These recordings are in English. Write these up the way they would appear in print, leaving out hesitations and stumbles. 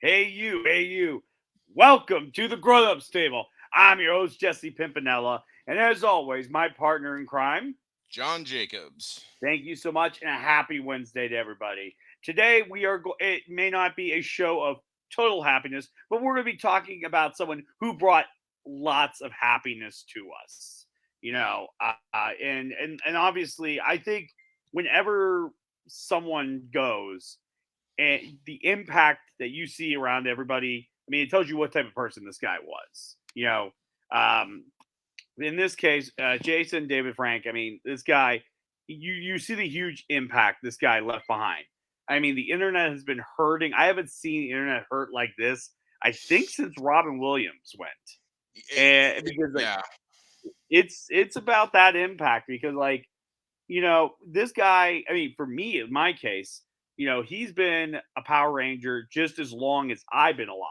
Hey you. Welcome to the Grown Ups Table. I'm your host, Jesse Pimpinella. And as always, my partner in crime. John Jacobs. Thank you so much and a happy Wednesday to everybody. Today, it may not be a show of total happiness, but we're going to be talking about someone who brought lots of happiness to us. And obviously, I think whenever someone goes, and the impact that you see around everybody. I mean, it tells you what type of person this guy was. Um, in this case, Jason David Frank. I mean, this guy, you see the huge impact this guy left behind. I mean, the internet has been hurting. I haven't seen the internet hurt like this. I think since Robin Williams went, and because like Yeah. it's about that impact because this guy, I mean, for me, in my case, he's been a Power Ranger just as long as I've been alive.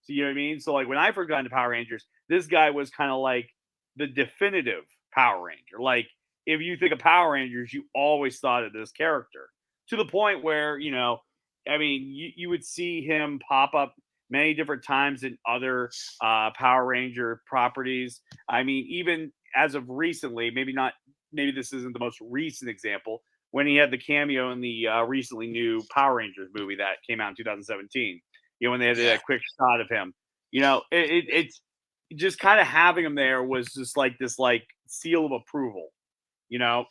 So you know what I mean? So like when I first got into Power Rangers, this guy was kind of like the definitive Power Ranger. Like if you think of Power Rangers, you always thought of this character to the point where, I mean, you would see him pop up many different times in other Power Ranger properties. I mean, even as of recently, maybe this isn't the most recent example, when he had the cameo in the recently new Power Rangers movie that came out in 2017. When they had Yeah. that quick shot of him, it's just kind of having him there was just like this like seal of approval,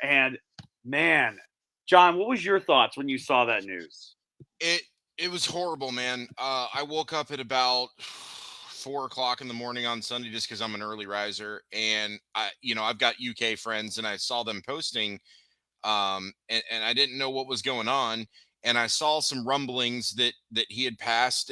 And man, John, what was your thoughts when you saw that news? It it was horrible, man. I woke up at about 4 o'clock in the morning on Sunday just because I'm an early riser, and I've got UK friends, and I saw them posting, and I didn't know what was going on. And I saw some rumblings that he had passed,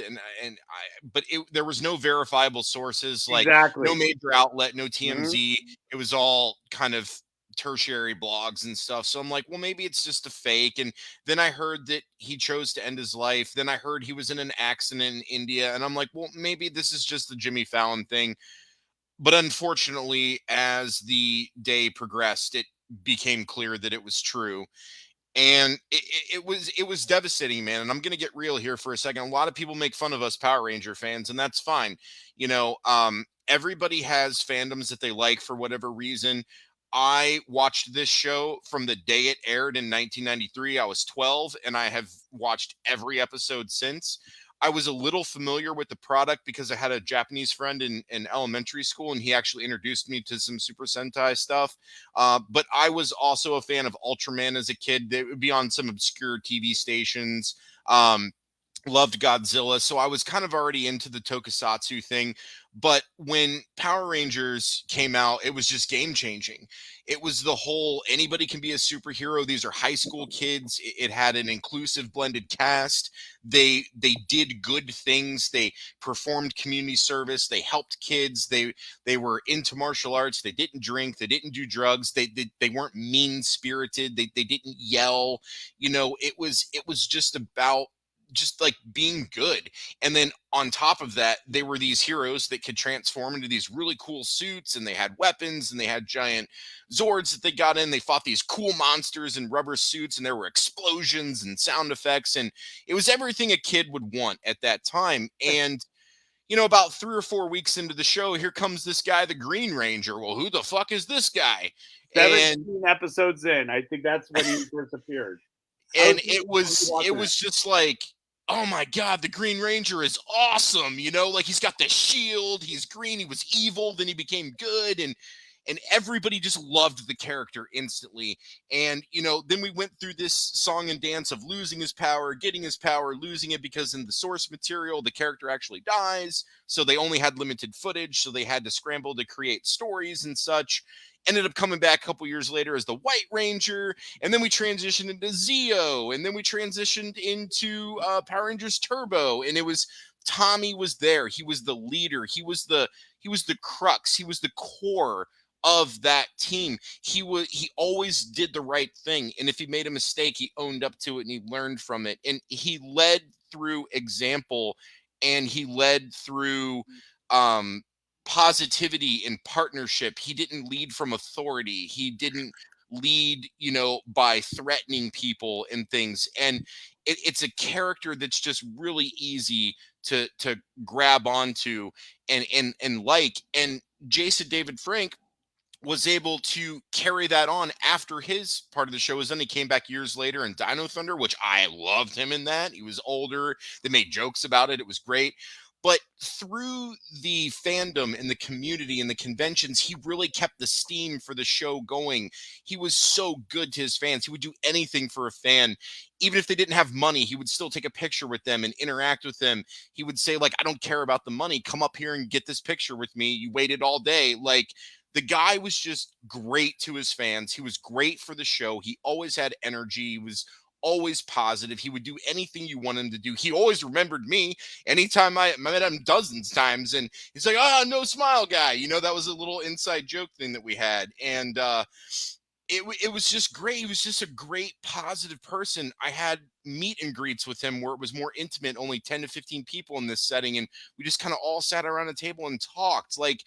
but there was no verifiable sources, like no Exactly. major outlet, no Hmm. TMZ. It was all kind of tertiary blogs and stuff. So I'm like, well, maybe it's just a fake. And then I heard that he chose to end his life. Then I heard he was in an accident in India, and I'm like, well, maybe this is just the Jimmy Fallon thing. But unfortunately, as the day progressed, it became clear that it was true, and it was devastating, man. And I'm gonna get real here for a second. A lot of people make fun of us Power Ranger fans, and that's fine. Everybody has fandoms that they like for whatever reason. I watched this show from the day it aired in 1993. I was 12, and I have watched every episode since. I was a little familiar with the product because I had a Japanese friend in elementary school, and he actually introduced me to some Super Sentai stuff. But I was also a fan of Ultraman as a kid. They would be on some obscure TV stations. Loved Godzilla, so I was kind of already into the tokusatsu thing. But when Power Rangers came out, it was just game changing. It was the whole anybody can be a superhero. These are high school kids. It had an inclusive blended cast. They did good things. They performed community service. They helped kids. They were into martial arts. They didn't drink. They didn't do drugs. They weren't mean spirited. They didn't yell. It was just about just like being good. And then on top of that, they were these heroes that could transform into these really cool suits, and they had weapons, and they had giant zords that they got in. They fought these cool monsters in rubber suits, and there were explosions and sound effects, and it was everything a kid would want at that time. And about 3 or 4 weeks into the show, here comes this guy, the Green Ranger. Well, who the fuck is this guy? And 17 episodes in, I think that's when he first appeared. I was and thinking it when you was it watching it. was just like, oh my god, the Green Ranger is awesome. Like he's got the shield, he's green, he was evil, then he became good, and everybody just loved the character instantly. And then we went through this song and dance of losing his power, getting his power, losing it, because in the source material the character actually dies, so they only had limited footage, so they had to scramble to create stories and such. Ended up coming back a couple years later as the White Ranger, and then we transitioned into Zeo, and then we transitioned into Power Rangers Turbo, and it was Tommy was there. He was the leader. He was the crux. He was the core of that team. He always did the right thing, and if he made a mistake, he owned up to it and he learned from it. And he led through example, and he led through um positivity and partnership. He didn't lead from authority. He didn't lead, by threatening people and things. And it's a character that's just really easy to grab onto and like. And Jason David Frank was able to carry that on after his part of the show was done. He came back years later in Dino Thunder, which I loved him in that. He was older. They made jokes about it. It was great. But through the fandom and the community and the conventions, he really kept the steam for the show going. He was so good to his fans. He would do anything for a fan. Even if they didn't have money, he would still take a picture with them and interact with them. He would say, like, I don't care about the money. Come up here and get this picture with me. You waited all day. Like, the guy was just great to his fans. He was great for the show. He always had energy. He was always positive. He would do anything you want him to do. He always remembered me anytime I met him dozens times. And he's like, oh, no smile guy. You know, that was a little inside joke thing that we had. And it was just great. He was just a great, positive person. I had meet and greets with him where it was more intimate, only 10 to 15 people in this setting. And we just kind of all sat around a table and talked. Like,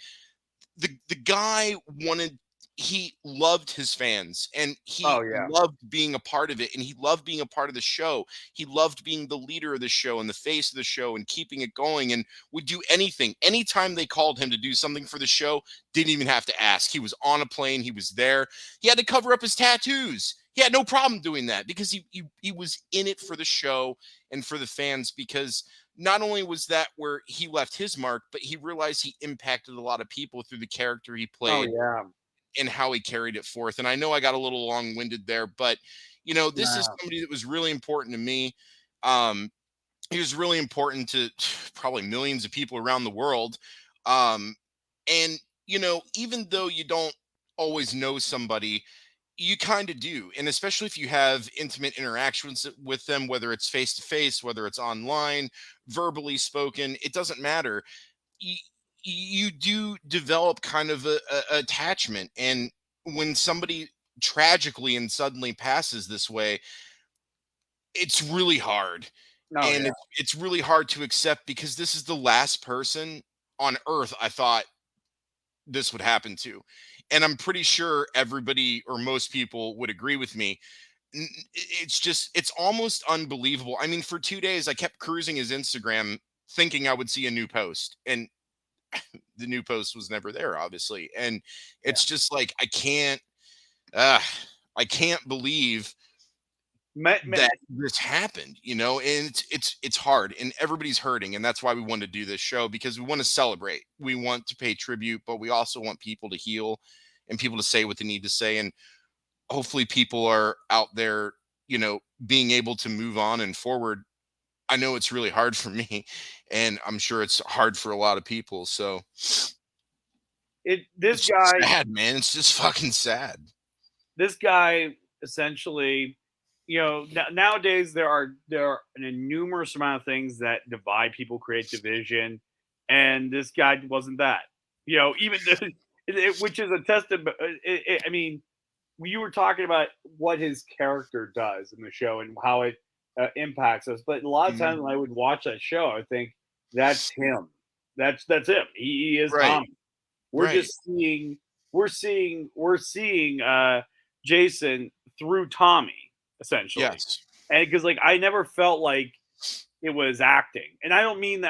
the guy wanted, he loved his fans, and he Oh yeah. loved being a part of it, and he loved being a part of the show. He loved being the leader of the show and the face of the show and keeping it going, and would do anything anytime they called him to do something for the show. Didn't even have to ask. He was on a plane, he was there. He had to cover up his tattoos. He had no problem doing that because he was in it for the show and for the fans, because not only was that where he left his mark, but he realized he impacted a lot of people through the character he Oh played yeah. and how he carried it forth. And I know I got a little long-winded there, but you know, this is Nah. somebody that was really important to me. Um, he was really important to probably millions of people around the world. Um, and you know, even though you don't always know somebody, you kind of do. And especially if you have intimate interactions with them, whether it's face to face, whether it's online, verbally spoken, it doesn't matter. You, you do develop kind of a attachment. And when somebody tragically and suddenly passes this way, it's really hard. Oh And yeah. it's really hard to accept, because this is the last person on earth I thought this would happen to. And I'm pretty sure everybody or most people would agree with me. It's just, it's almost unbelievable. I mean, for 2 days, I kept cruising his Instagram thinking I would see a new post. And the new post was never there, obviously. And Yeah. it's just like, uh, I can't believe Me- me- that this happened, you know. And it's hard, and everybody's hurting, and that's why we want to do this show, because we want to celebrate, we want to pay tribute, but we also want people to heal and people to say what they need to say. And hopefully people are out there, you know, being able to move on and forward. I know it's really hard for me, and I'm sure it's hard for a lot of people. So this it's just guy sad, man. It's just fucking sad. this guy essentially, nowadays there are an numerous amount of things that divide people, create division, and this guy wasn't that. Even which is a testament. I mean, you were talking about what his character does in the show and how it impacts us, but a lot of Mhm. times when I would watch that show, I would think that's him. That's him. He is Right, Tom. We're right. just seeing we're seeing Jason through Tommy essentially, Yes. and because like I never felt like it was acting, and I don't mean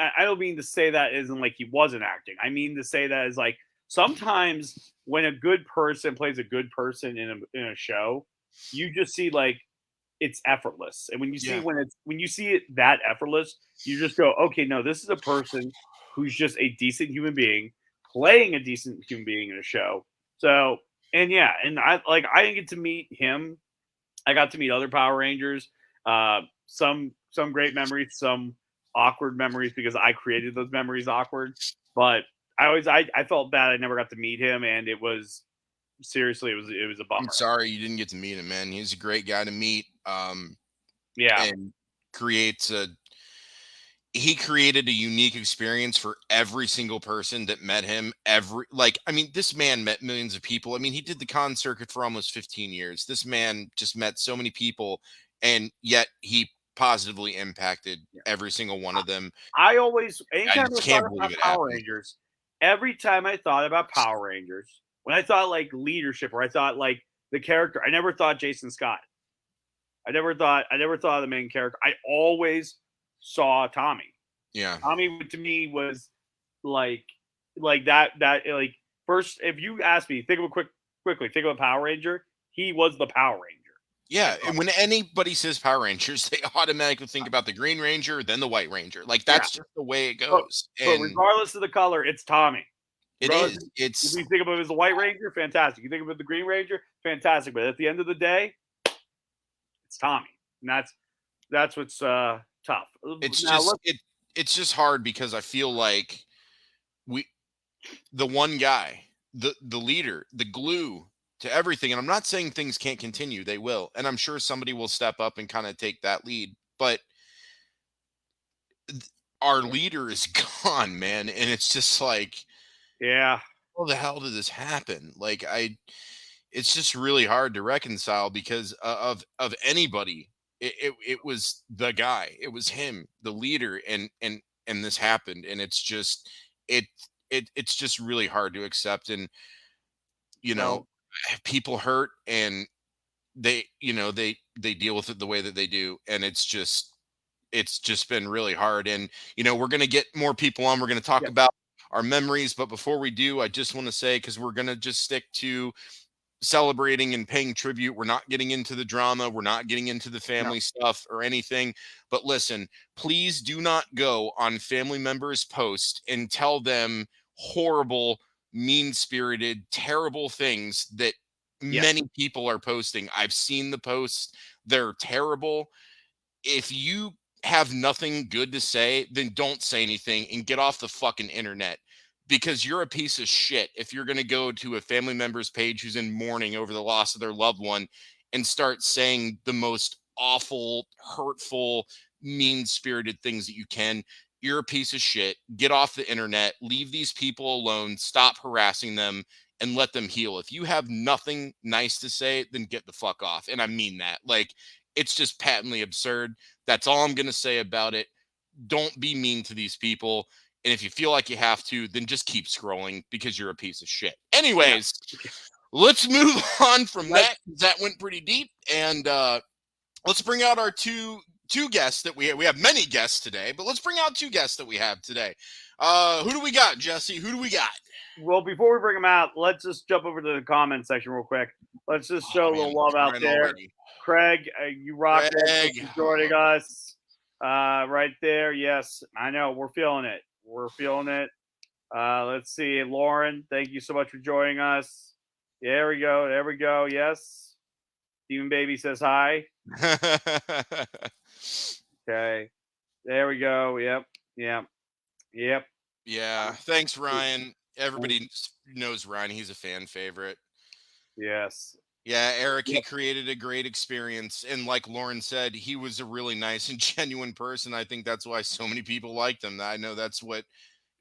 to say that as in like he wasn't acting. I mean to say that as like sometimes when a good person plays a good person in a show, you just see like it's effortless. And Yeah. when you see it that effortless, you just go, okay, no, this is a person who's just a decent human being playing a decent human being in a show. So, and yeah, and I didn't get to meet him. I got to meet other Power Rangers. Some great memories, some awkward memories because I created those memories awkward. But I felt bad I never got to meet him, and it was seriously it was a I'm bummer. sorry you didn't get to meet him, man. He's a great guy to meet. Yeah. And creates a he created a unique experience for every single person that met him. Every, like, I mean, this man met millions of people. I mean, he did the con circuit for almost 15 years. This man just met so many people, and yet he positively impacted every single one of them. I always, I anytime just I thought can't believe about it Power happened. Rangers, every time I thought about Power Rangers, when I thought like leadership or I thought like the character, I never thought Jason Scott. I never thought of the main character. I always saw Tommy. Yeah. Tommy to me was like like first. If you ask me, quickly think of a Power Ranger. He was the Power Ranger. Yeah, and when anybody says Power Rangers, they automatically think about the Green Ranger, then the White Ranger. Like Yeah, that's just the way it but, goes. but And regardless of the color, it's Tommy. it Regardless, is. if It's you think of him as the White Ranger, fantastic. You think of him as the Green Ranger, fantastic. But at the end of the day, it's Tommy, and that's what's tough. it's Now just let's it's just hard because I feel like we the one guy, the leader, the glue to everything. And I'm not saying things can't continue, they will. And I'm sure somebody will step up and kind of take that lead. But our leader is gone, man, and it's just like, yeah, how the hell did this happen? Like it's just really hard to reconcile because of anybody. It was the guy. It was him, the leader, and this happened, and it's just it it's just really hard to accept. And you know, no, people hurt, and they deal with it the way that they do, and it's just been really hard. And we're going to get more people on. We're going to talk yeah, about our memories, but before we do, I just want to say, because we're going to just stick to celebrating and paying tribute. We're not getting into the drama. We're not getting into the no, family stuff or anything. But listen, please do not go on family members' posts and tell them horrible, mean-spirited, terrible things that yes, many people are posting. I've seen the posts. They're terrible. If you have nothing good to say, then don't say anything and get off the fucking internet, because you're a piece of shit if you're going to go to a family member's page who's in mourning over the loss of their loved one and start saying the most awful, hurtful, mean-spirited things that you can. You're a piece of shit. Get off the internet. Leave these people alone. Stop harassing them and let them heal. If you have nothing nice to say, then get the fuck off. And I mean that. Like, it's just patently absurd. That's all I'm going to say about it. Don't be mean to these people. And if you feel like you have to, then just keep scrolling because you're a piece of shit. yeah. Anyways, let's move on from Let's that. That went pretty deep. And let's bring out our two guests that we have many guests today, but let's bring out two guests that we have today. Who do we got, Jesse? Who do we got? Well, before we bring them out, let's just jump over to the comment section real quick. Let's just Oh show a man, little love I'm out crying there. already. Craig, you rock it. Thanks Greg. for joining us. Right there. Yes, I know. We're feeling it. We're feeling it. Let's see. Lauren, thank you so much for joining us. There we go. There we go. Yes. Demon Baby says hi. Okay. There we go. Yep. Yep. Yep. Yeah, thanks, Ryan. Everybody knows Ryan. He's a fan favorite. Yes. Yeah, Eric, he Yep. created a great experience. And like Lauren said, he was a really nice and genuine person. I think that's why so many people liked him. I know that's what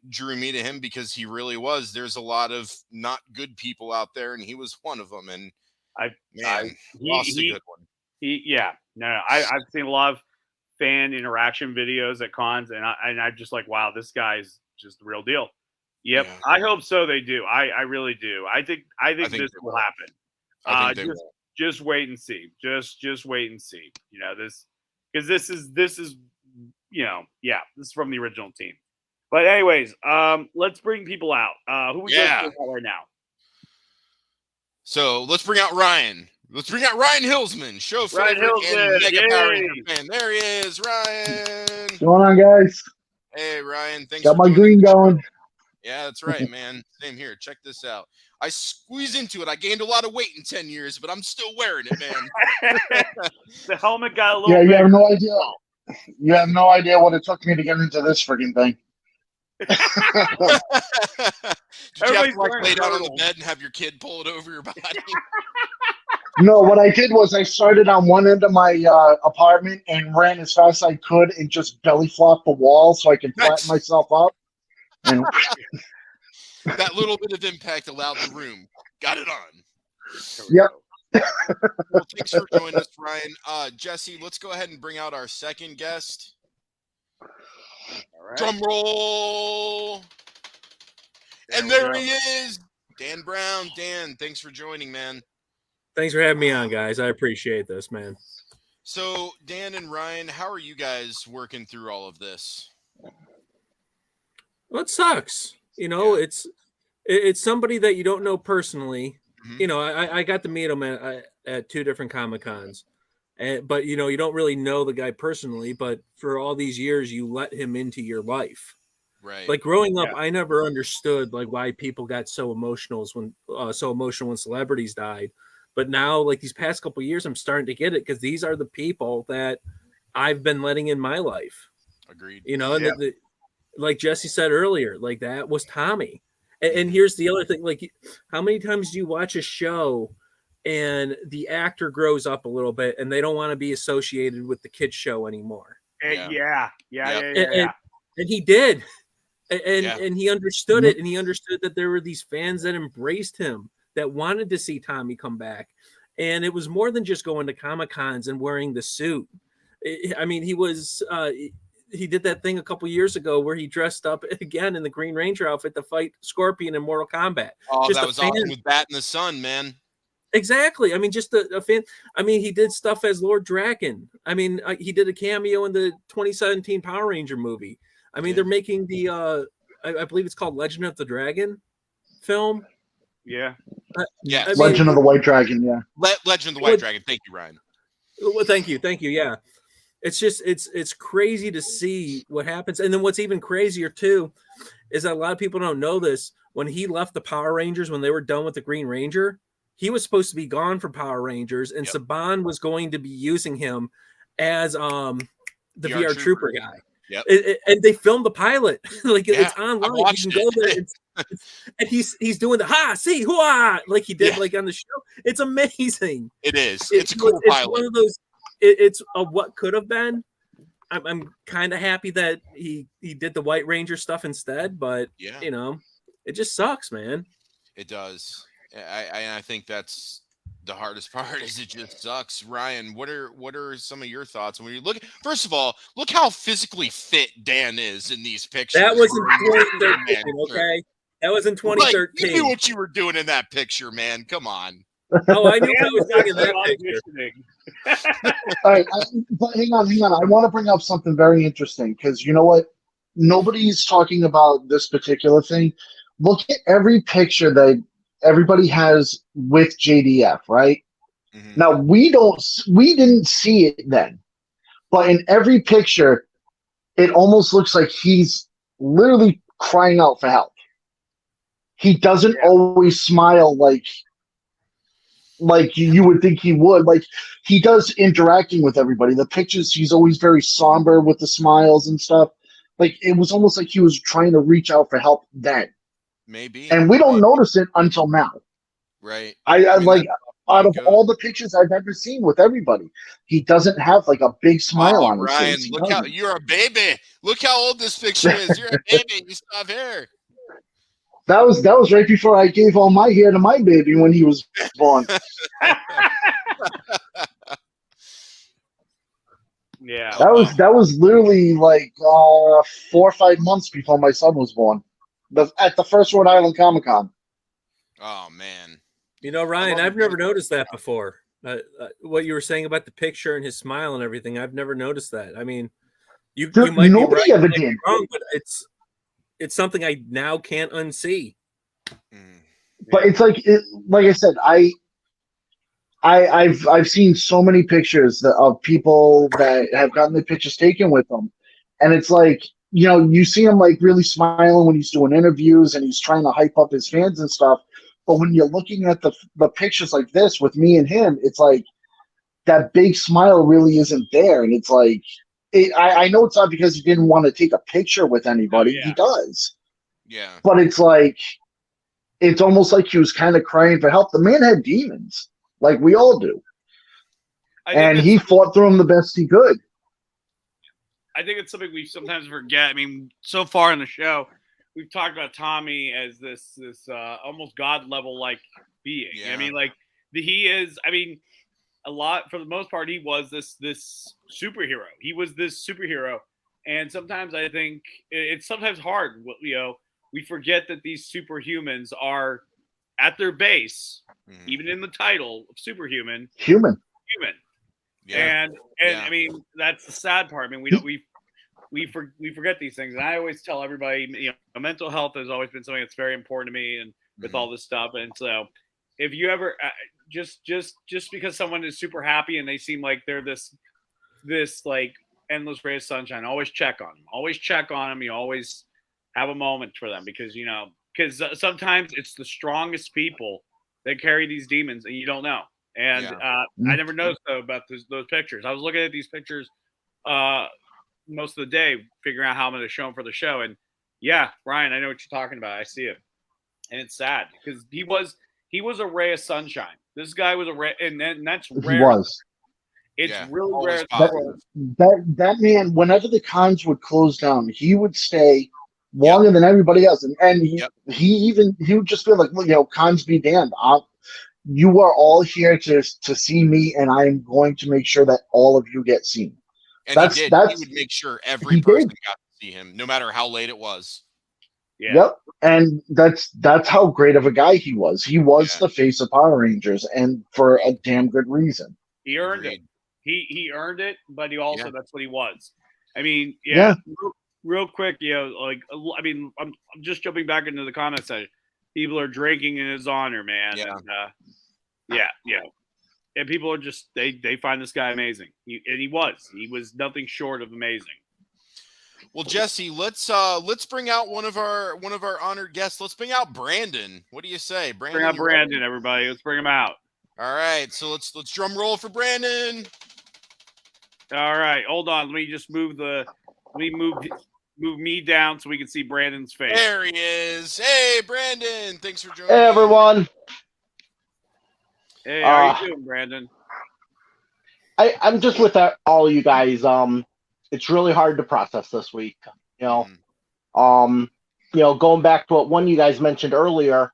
drew me to him, because he really was. There's a lot of not good people out there, and he was one of them. And I, I, man, he, lost a he, good one. yeah. No. I've seen a lot of fan interaction videos at cons, and I'm just like, wow, this guy's just the real deal. Yep. Yeah, I hope so. They do. I really do. I I think think this they will will. happen. I think they Just will. wait and see. Just wait and see. This, because this is yeah, this is from the original team. But anyways, let's bring people out. Who we going to Yeah. bring out right now? So let's bring out Ryan. Let's bring out Ryan Hillsman, show Ryan favorite and Hillsman. mega Power Ranger Yay! fan. There he is, Ryan. What's going on, guys? Hey, Ryan. Thanks Got for my joining green the show. going. Yeah, that's right, man. Same here. Check this out. I squeezed into it. I gained a lot of weight in 10 years, but I'm still wearing it, man. The helmet got a little Yeah, you bigger. have no idea. You have no idea what it took me to get into this freaking thing. Did you have Everybody's to like wearing lay down on the turtles. bed and have your kid pull it over your body? No, what I did was I started on one end of my apartment and ran as fast as I could and just belly flopped the wall so I could flatten myself up. And That little bit of impact allowed the room. Got it on. yep. Well, thanks for joining us, Ryan. Jesse, let's go ahead and bring out our second guest. All right. Drum roll. And there he is, Dan Brown. Dan, thanks for joining, man. Thanks for having me on, guys. I appreciate this, man. So, Dan and Ryan, how are you guys working through all of this? Well, it sucks. It's somebody that you don't know personally. Mhm. I got to meet him at two different Comic Cons, but you don't really know the guy personally. But for all these years, you let him into your life. Right. Like growing up, Yeah. I never understood like why people got so emotional when celebrities died. But now, like these past couple of years, I'm starting to get it because these are the people that I've been letting in my life. Agreed. And Yeah. like Jesse said earlier, like that was Tommy. And Mhm. here's the other thing: like, how many times do you watch a show and the actor grows up a little bit and they don't want to be associated with the kids show anymore? Yeah. And he did. And Yeah. and he understood it, and he understood that there were these fans that embraced him, that wanted to see Tommy come back. And it was more than just going to Comic Cons and wearing the suit. I mean, he did that thing a couple years ago where he dressed up again in the Green Ranger outfit to fight Scorpion in Mortal Kombat. Oh, Just that a was fan. awesome with Bat in the Sun, man. Exactly. I mean, just a fan. I mean, he did stuff as Lord Draken. I mean, he did a cameo in the 2017 Power Ranger movie. I mean, Yeah. they're making the I believe it's called Legend of the Dragon film. Yeah. Yes. I mean, Legend of the White Dragon. Yeah. Legend of the White Dragon. Thank you, Ryan. Well, thank you. Yeah, it's just it's crazy to see what happens, and then what's even crazier too is that a lot of people don't know this. When he left the Power Rangers, when they were done with the Green Ranger, he was supposed to be gone from Power Rangers, and Yep. Saban was going to be using him as the VR Trooper guy. Yep. And they filmed the pilot, like Yeah, it's online. I watched You can go there. And he's doing the ha see hoo like he did like on the show. It's amazing. It is. It's a cool It's pilot. one of those. It's a what could have been. I'm kind of happy that he did the White Ranger stuff instead, but Yeah. it just sucks, man. It does. I think that's the hardest part. Is it just sucks. Ryan, what are some of your thoughts when you look? First of all, look how physically fit Dan is in these pictures. That was in 2013, okay? That was in 2013. Like, you knew what you were doing in that picture, man. Come on. Oh, I knew what I was doing in that picture. All right, but hang on. I want to bring up something very interesting because you know what? Nobody's talking about this particular thing. Look at every picture that everybody has with JDF, right? Mhm. Now we didn't see it then, but in every picture, it almost looks like he's literally crying out for help. He doesn't always smile like you would think he would. Like he does interacting with everybody. The pictures, he's always very somber with the smiles and stuff. Like it was almost like he was trying to reach out for help then. Maybe. And we don't notice it until now. Right. I mean, like out of goes. all the pictures I've ever seen with everybody, he doesn't have like a big smile on his Ryan, face. look how you're a baby. Look how old this picture is. You're a baby. You still have hair. That was right before I gave all my hair to my baby when he was born. Yeah. That was literally like 4 or 5 months before my son was born. At the first Rhode Island Comic Con. Oh man. Ryan, I've never noticed that before. What you were saying about the picture and his smile and everything, I've never noticed that. I mean, you might be right, ever did. Wrong, but it's something I now can't unsee. But it's like I said, I've seen so many pictures of people that have gotten their pictures taken with them, and it's like you see him like really smiling when he's doing interviews and he's trying to hype up his fans and stuff. But when you're looking at the pictures like this with me and him, it's like that big smile really isn't there, and it's like I know it's not because he didn't want to take a picture with anybody. He does. Yeah. But it's like it's almost like he was kind of crying for help. The man had demons, like we all do. And he fought through them the best he could. I think it's something we sometimes forget. I mean, so far in the show, we've talked about Tommy as this almost God level like being. Yeah. I mean, like he is. I mean, a lot for the most part, he was this superhero. He was this superhero, and sometimes I think it's sometimes hard. We forget that these superhumans are at their base, even in the title of superhuman, human. Yeah. And Yeah. I mean, that's the sad part. I mean, we forget these things, and I always tell everybody, mental health has always been something that's very important to me, and with all this stuff. And so, if you ever just because someone is super happy and they seem like they're this like endless ray of sunshine, always check on them. Always check on them. You always have a moment for them because sometimes it's the strongest people that carry these demons, and you don't know. And Yeah. I never noticed though about those pictures. I was looking at these pictures most of the day, figuring out how I'm going to show them for the show. And yeah, Ryan, I know what you're talking about. I see it, and it's sad because he was a ray of sunshine. This guy was a ray, and that's He rare. was. It's Yeah, really always rare. positive. That man, whenever the cons would close down, he would stay Yep. longer than everybody else, and Yep. he would just feel like, well, cons be damned. You are all here to see me, and I am going to make sure that all of you get seen. And That's he would make sure every he person did. got to see him, no matter how late it was. Yeah. Yep, and that's how great of a guy he was. He was the face of Power Rangers, and for a damn good reason. He earned Agreed. it. He earned it, but he also that's what he was. I mean, Yeah. real quick, I mean, I'm just jumping back into the comment section. People are drinking in his honor, man. Yeah. And, and people are just they find this guy amazing. He was nothing short of amazing. Well, Jesse, let's bring out one of our honored guests. Let's bring out Brandon. What do you say, Brandon? Bring out Brandon, everybody. Let's bring him out. All right, so let's drum roll for Brandon. All right, hold on. Let me just move me down so we can see Brandon's face. There he is. Hey, Brandon. Thanks for joining. Hey, everyone. Hey, how you doing, Brandon? I'm just with all you guys. It's really hard to process this week. Going back to what one of you guys mentioned earlier.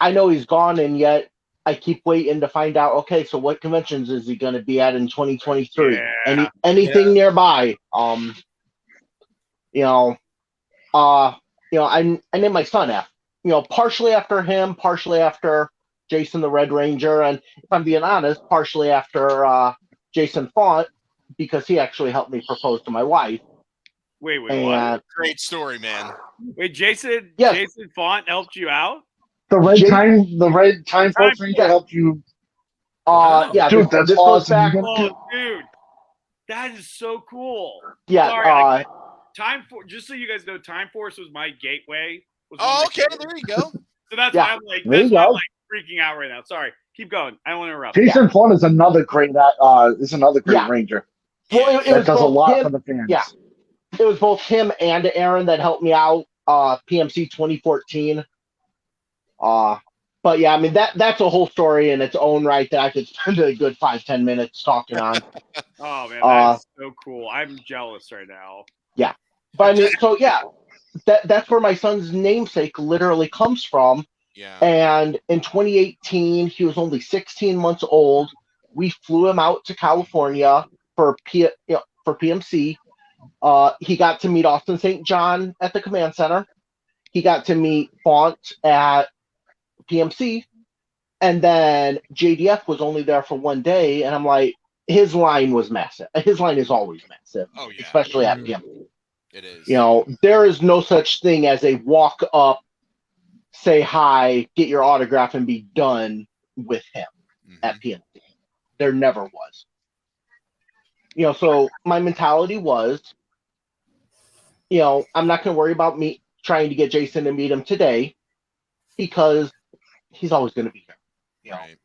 I know he's gone, and yet I keep waiting to find out. Okay, so what conventions is he going to be at in 2023? Yeah. Anything nearby? I named my son after, partially after him, partially after Jason the Red Ranger, and if I'm being honest, partially after Jason Font, because he actually helped me propose to my wife. Wait, what? Great story, man. Wait, Jason Font helped you out? The red time force ranger helped you. Yeah, dude, that's this awesome. goes back. Oh, dude, that is so cool. Yeah. Sorry, just so you guys know, Time Force was my gateway. Okay, there you go. So that's why I'm like, freaking out right now. Sorry, keep going. I don't want to interrupt. Jason Font is another great ranger. Well, it that does a lot for the fans. Yeah, it was both him and Aaron that helped me out. PMC 2014. But yeah, I mean that's a whole story in its own right that I could spend a good 5-10 minutes talking on. Oh man, that's so cool. I'm jealous right now. Yeah, but I mean, so yeah, that's where my son's namesake literally comes from. Yeah. And in 2018, he was only 16 months old. We flew him out to California for PMC. He got to meet Austin St. John at the command center. He got to meet Font at PMC, and then JDF was only there for one day, and I'm like, his line was massive. His line is always massive, especially at PMC. It is. There is no such thing as a walk up, say hi, get your autograph, and be done with him at PMC. There never was. So my mentality was, I'm not going to worry about me trying to get Jason to meet him today because he's always going to be here. Right.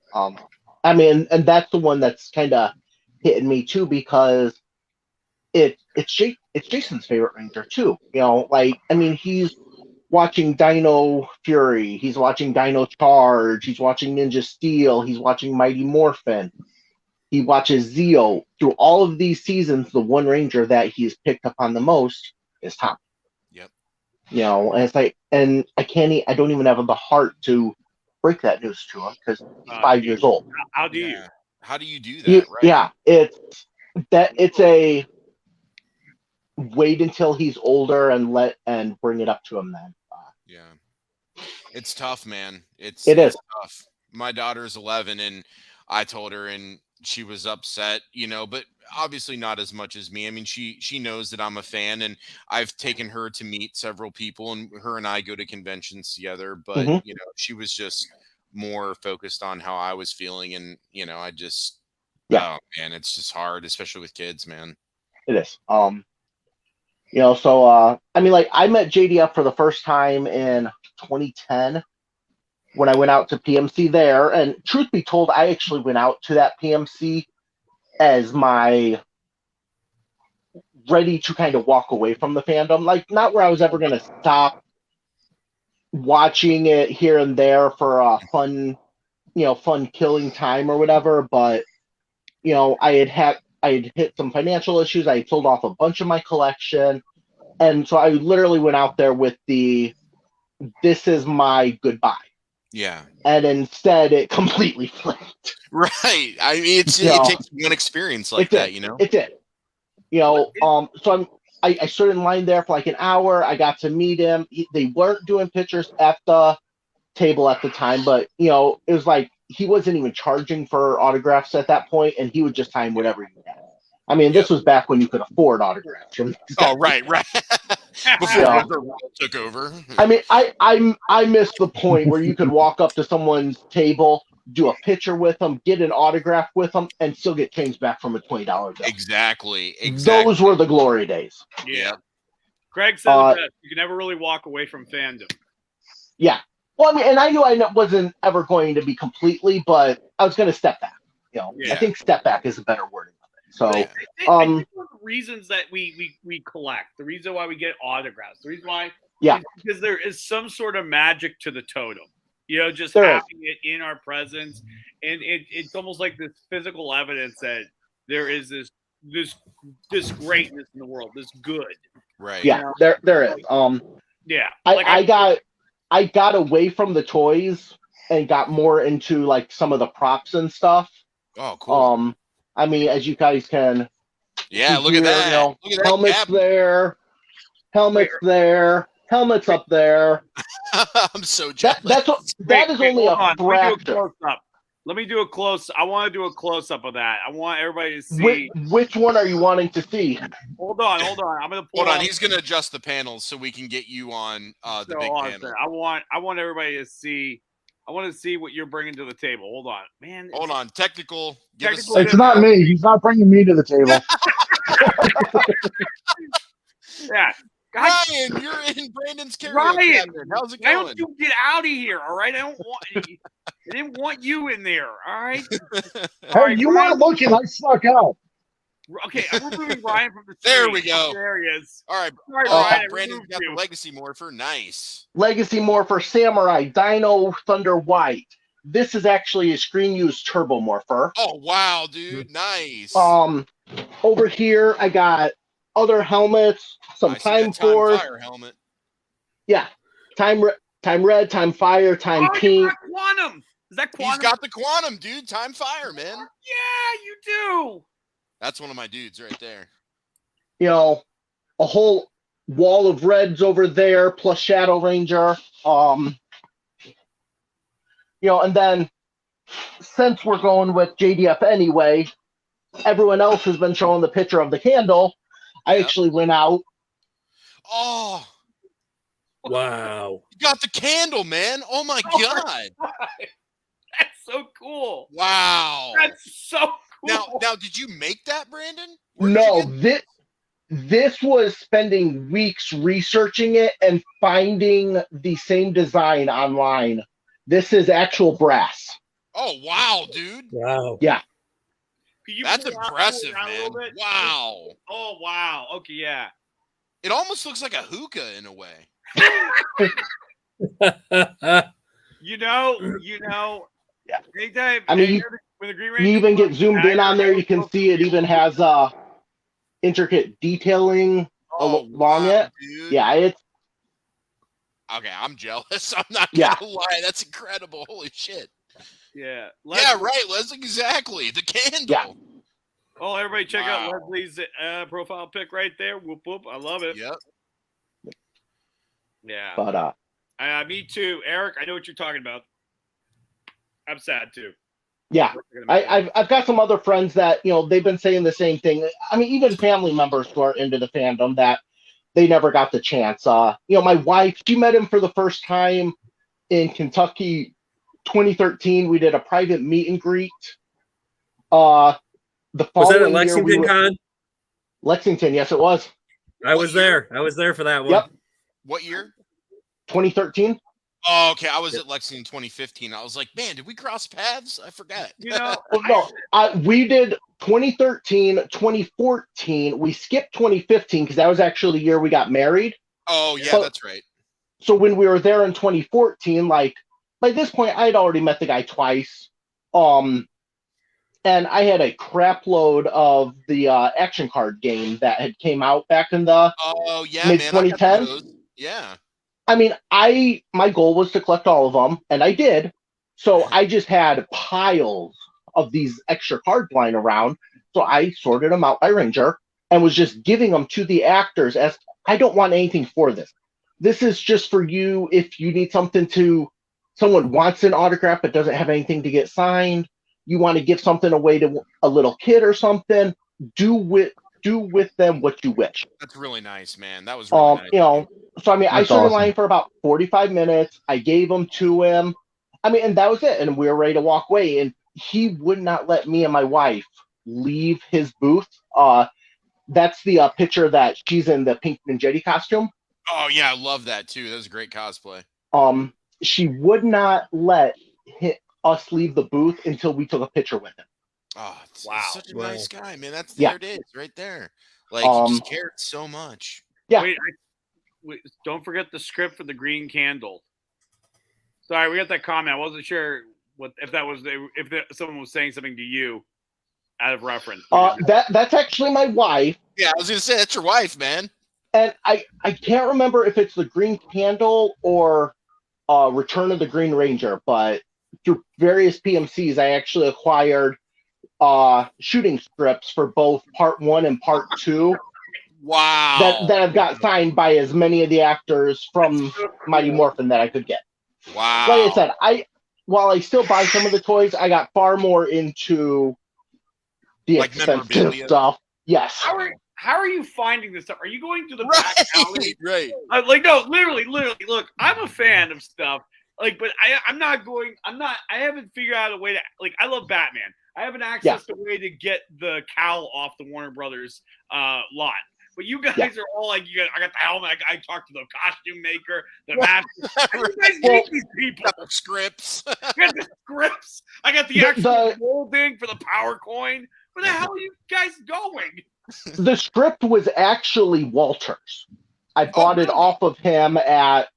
I mean, and that's the one that's kind of hitting me too because it's Jason's favorite Ranger too. He's watching Dino Fury, he's watching Dino Charge, he's watching Ninja Steel, he's watching Mighty Morphin, he watches Zeo. Through all of these seasons, the one Ranger that he's picked up on the most is Tom. Yep. And it's like, and I don't even have the heart to break that news to him because he's 5 years old. How do you? How do you do that? Right? Yeah, it's a wait until he's older and bring it up to him then. Yeah, it's tough, man. It is tough. My daughter's 11, and I told her, and she was upset, but obviously not as much as me. I mean, she knows that I'm a fan, and I've taken her to meet several people, and her and I go to conventions together. But Mhm. she was just more focused on how I was feeling, and I just, Yeah. oh man, it's just hard, especially with kids, man. It is. So I mean, like, I met JDF for the first time in 2010 when I went out to PMC there. And truth be told, I actually went out to that PMC as my ready to kind of walk away from the fandom. Like, not where I was ever going to stop watching it here and there for a fun killing time or whatever. But, I had hit some financial issues. I had sold off a bunch of my collection. And so I literally went out there with this is my goodbye. Yeah. And instead it completely flipped. Right. I mean, it takes one experience like that, It did. So I stood in line there for like an hour. I got to meet him. They weren't doing pictures at the table at the time, but it was like he wasn't even charging for autographs at that point, and he would just sign whatever you had. I mean, this was back when you could afford autographs from these guys. Oh, right. Before River World took over. I mean, I missed the point where you could walk up to someone's table, do a picture with them, get an autograph with them, and still get change back from a $20 bill. Exactly. Those were the glory days. Yeah. Greg said the best. You can never really walk away from fandom. Yeah. Well, I mean, and I knew I wasn't ever going to be completely, but I was going to step back. I think step back is a better wording of it. So, I think one of the reasons that we collect, the reason why we get autographs, the reason why, is because there is some sort of magic to the totem. Just having it in our presence, and it's almost like this physical evidence that there is this greatness in the world, this good. Right. Yeah, there is. Yeah. I got away from the toys and got more into like some of the props and stuff. Oh, cool. I mean, as you guys can look at that. Look at that helmets there, helmets there, helmets up there. I'm so jealous. That is only a fraction. Let me do a close. I want to do a close up of that. I want everybody to see. Which one are you wanting to see? Hold on. I'm gonna pull. Hold on. He's gonna adjust the panels so we can get you on the big panel. I want everybody to see. I want to see what you're bringing to the table. Hold on, man. Hold on. Technical. It's not me. He's not bringing me to the table. Yeah. Ryan, you're in Brandon's karaoke. Ryan, how's it going? Why don't you get out of here? All right, I didn't want you in there. All right. Hey, you weren't looking. I snuck out. Okay, I'm removing Ryan from the There we go. There he is. All right. Ryan, Brandon's got the Legacy Morpher. Nice. Legacy Morpher Samurai Dino Thunder White. This is actually a screen used Turbo Morpher. Oh wow, dude. Nice. Over here I got other helmets, some Time Force. Fire helmet. Yeah. Time Red, Time Fire, Time Pink. Quantum. Is that Quantum? He's got the Quantum, dude. Time Fire, man. Yeah, you do. That's one of my dudes right there. A whole wall of reds over there, plus Shadow Ranger. And then since we're going with JDF anyway, everyone else has been showing the picture of the candle. I actually went out. Oh. Wow. You got the candle, man. Oh my God. That's so cool. Wow. That's so cool. Now, did you make that, Brandon? No, this was spending weeks researching it and finding the same design online. This is actual brass. Oh wow, dude. Wow. Yeah. That's impressive, man. Wow. Oh wow. Okay, yeah. It almost looks like a hookah in a way. Yeah. Anytime, I mean, you even get zoomed in on there. You can see it even has intricate detailing along it. Dude. Yeah, it's okay. I'm jealous. I'm not gonna lie. That's incredible. Holy shit. Yeah. Yeah. Right. Leslie. Exactly. The candle. Yeah. Oh, everybody, check out Leslie's profile pic right there. Whoop whoop. I love it. Yep. Yeah. But me too, Eric. I know what you're talking about. I'm sad too. Yeah. I've got some other friends that, they've been saying the same thing. I mean, even family members who are into the fandom that they never got the chance. My wife, she met him for the first time in Kentucky 2013. We did a private meet and greet. The Was that at following year Lexington Con? Lexington, yes, it was. I was there. I was there for that one. Yep. What year? 2013. Oh, okay. I was at Lexington 2015. I was like, man, did we cross paths? I forgot. No, we did 2013, 2014. We skipped 2015 because that was actually the year we got married. Oh, yeah, that's right. So when we were there in 2014, like by this point, I had already met the guy twice. And I had a crap load of the action card game that had came out back in the mid 2010s. Yeah. I mean, my goal was to collect all of them, and I did. So I just had piles of these extra cards lying around. So I sorted them out by Ranger and was just giving them to the actors as I don't want anything for this. This is just for you if you need something someone wants an autograph but doesn't have anything to get signed. You want to give something away to a little kid or something. Do with them what you wish. That's really nice, man. That was really nice. So I mean, That's I stood in awesome. line for about 45 minutes. I gave them to him. I mean, and that was it. And we were ready to walk away. And he would not let me and my wife leave his booth. That's the picture that she's in the pink Ninjetti costume. Oh yeah, I love that too. That was a great cosplay. She would not let us leave the booth until we took a picture with him. Oh, he's such a nice guy, man. There it is, right there. Like he just cared so much. Yeah. Wait, don't forget the script for the Green Candle. Sorry, we got that comment. I wasn't sure if someone was saying something to you out of reference. That's actually my wife. Yeah, I was gonna say that's your wife, man. And I can't remember if it's the Green Candle or Return of the Green Ranger, but through various PMCs, I actually acquired shooting scripts for both part 1 and part 2. Wow. That I've got signed by as many of the actors from Mighty Morphin that I could get. Wow. Like I said, while I still buy some of the toys, I got far more into the expensive stuff. Yes. How are you finding this stuff? Are you going to the back alley? Right. No, literally. Look, I'm a fan of stuff. But I haven't figured out a way to, I love Batman. I haven't accessed a way to get the cowl off the Warner Brothers lot. But you guys are all like, I got the helmet. I talked to the costume maker, the master. You guys need these people. The scripts. I got the scripts. I got the actual molding for the power coin. Where the hell are you guys going? The script was actually Walter's. I bought it off of him at,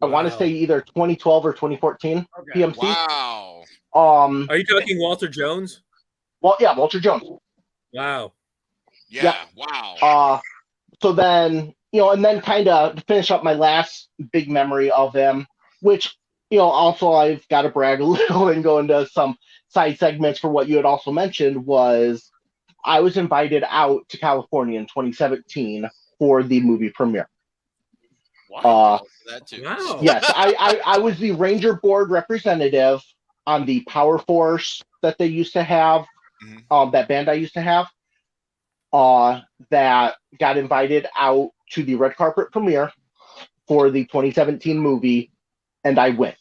I want to say either 2012 or 2014 PMC. Wow. Are you talking Walter Jones? Well, yeah, Walter Jones. Wow. Yeah. Wow. So then, and then kind of to finish up my last big memory of him, which, also I've got to brag a little and go into some side segments for what you had also mentioned was I was invited out to California in 2017 for the movie premiere. Wow. That too. Wow. Yes, I was the Ranger Board representative on the Power Force that they used to have, that Bandai used to have, that got invited out to the red carpet premiere for the 2017 movie, and I went.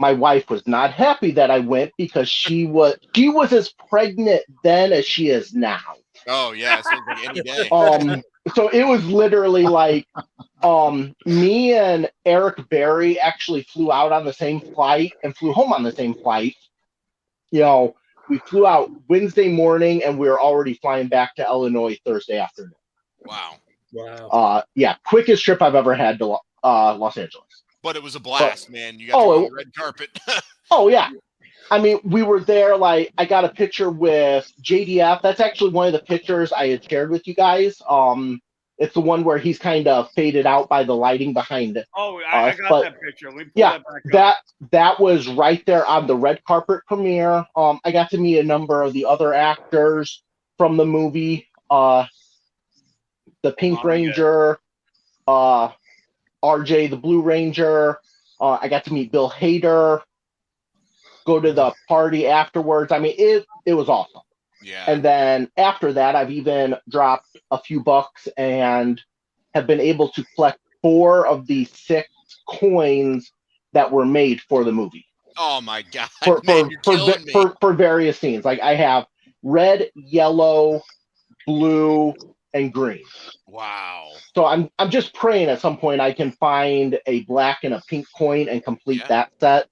My wife was not happy that I went because she was as pregnant then as she is now. Oh yeah, so like any day. So it was literally like me and Eric Berry actually flew out on the same flight and flew home on the same flight. We flew out Wednesday morning and we were already flying back to Illinois Thursday afternoon. Wow. Quickest trip I've ever had to Los Angeles. But it was a blast, man. You got to go on the red carpet. Oh yeah. I mean, we were there, I got a picture with JDF. That's actually one of the pictures I had shared with you guys. It's the one where he's kind of faded out by the lighting behind it. Oh, I got that picture. Let me pull that back up. That was right there on the red carpet premiere. I got to meet a number of the other actors from the movie. The Pink Ranger, RJ the Blue Ranger. I got to meet Bill Hader. go to the party afterwards. I mean, it was awesome. Yeah. And then after that, I've even dropped a few bucks and have been able to collect 4 of the 6 coins that were made for the movie. Oh my God, man, you're killing me. For various scenes. Like I have red, yellow, blue, and green. Wow. So I'm just praying at some point I can find a black and a pink coin and complete that set.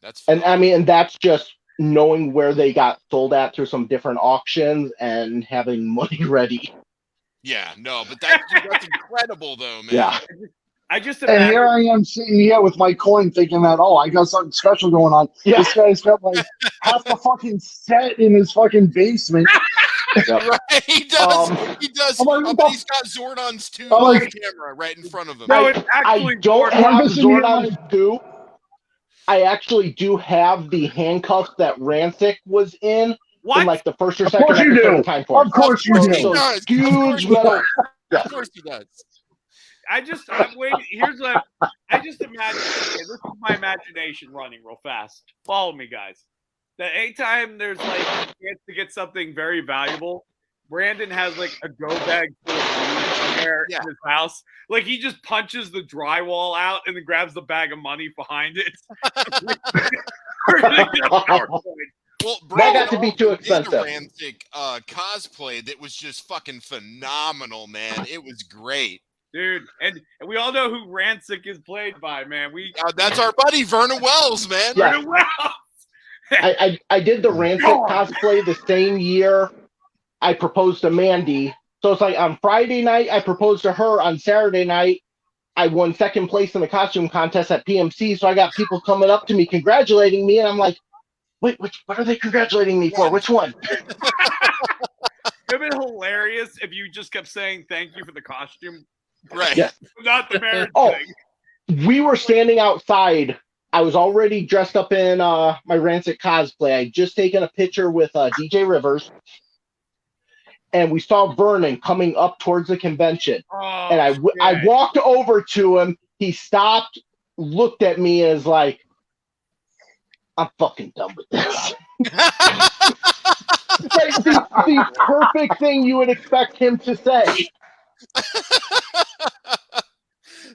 That's and I mean, and that's just knowing where they got sold at through some different auctions and having money ready. Yeah, no, but that's incredible though, man. Yeah. I just And imagine. here I am sitting here with my coin thinking that, I got something special going on. Yeah. This guy's got like half the fucking set in his fucking basement. Right, he does. He does. Like, but he's got Zordon's 2 camera right in front of him. No, it's actually I don't have Zordon's 2. I actually do have the handcuffs that Rancic was in like the first or second episode of Time Force. Of course you do. So huge metal. Of course he does. Here's what I just imagine. Okay, this is my imagination running real fast. Follow me, guys. That anytime there's like a chance to get something very valuable, Brandon has like a go bag full of food somewhere in his house. Like he just punches the drywall out and then grabs the bag of money behind it. Well, that got to be too expensive. Rancic cosplay that was just fucking phenomenal, man. It was great. Dude, and we all know who Rancic is played by, man. That's our buddy Vernon Wells, man. Yeah. Vernon Wells. I did the Rancic cosplay the same year I proposed to Mandy. So it's like on Friday night, I proposed to her. On Saturday night, I won second place in the costume contest at PMC. So I got people coming up to me, congratulating me. And I'm like, wait, what are they congratulating me for? Which one? It would have been hilarious if you just kept saying thank you for the costume. Right. Yeah. Not the marriage thing. We were standing outside. I was already dressed up in my Rancic cosplay. I just taken a picture with DJ Rivers. And we saw Vernon coming up towards the convention. And I walked over to him. He stopped, looked at me as like, I'm fucking done with this. Like the perfect thing you would expect him to say.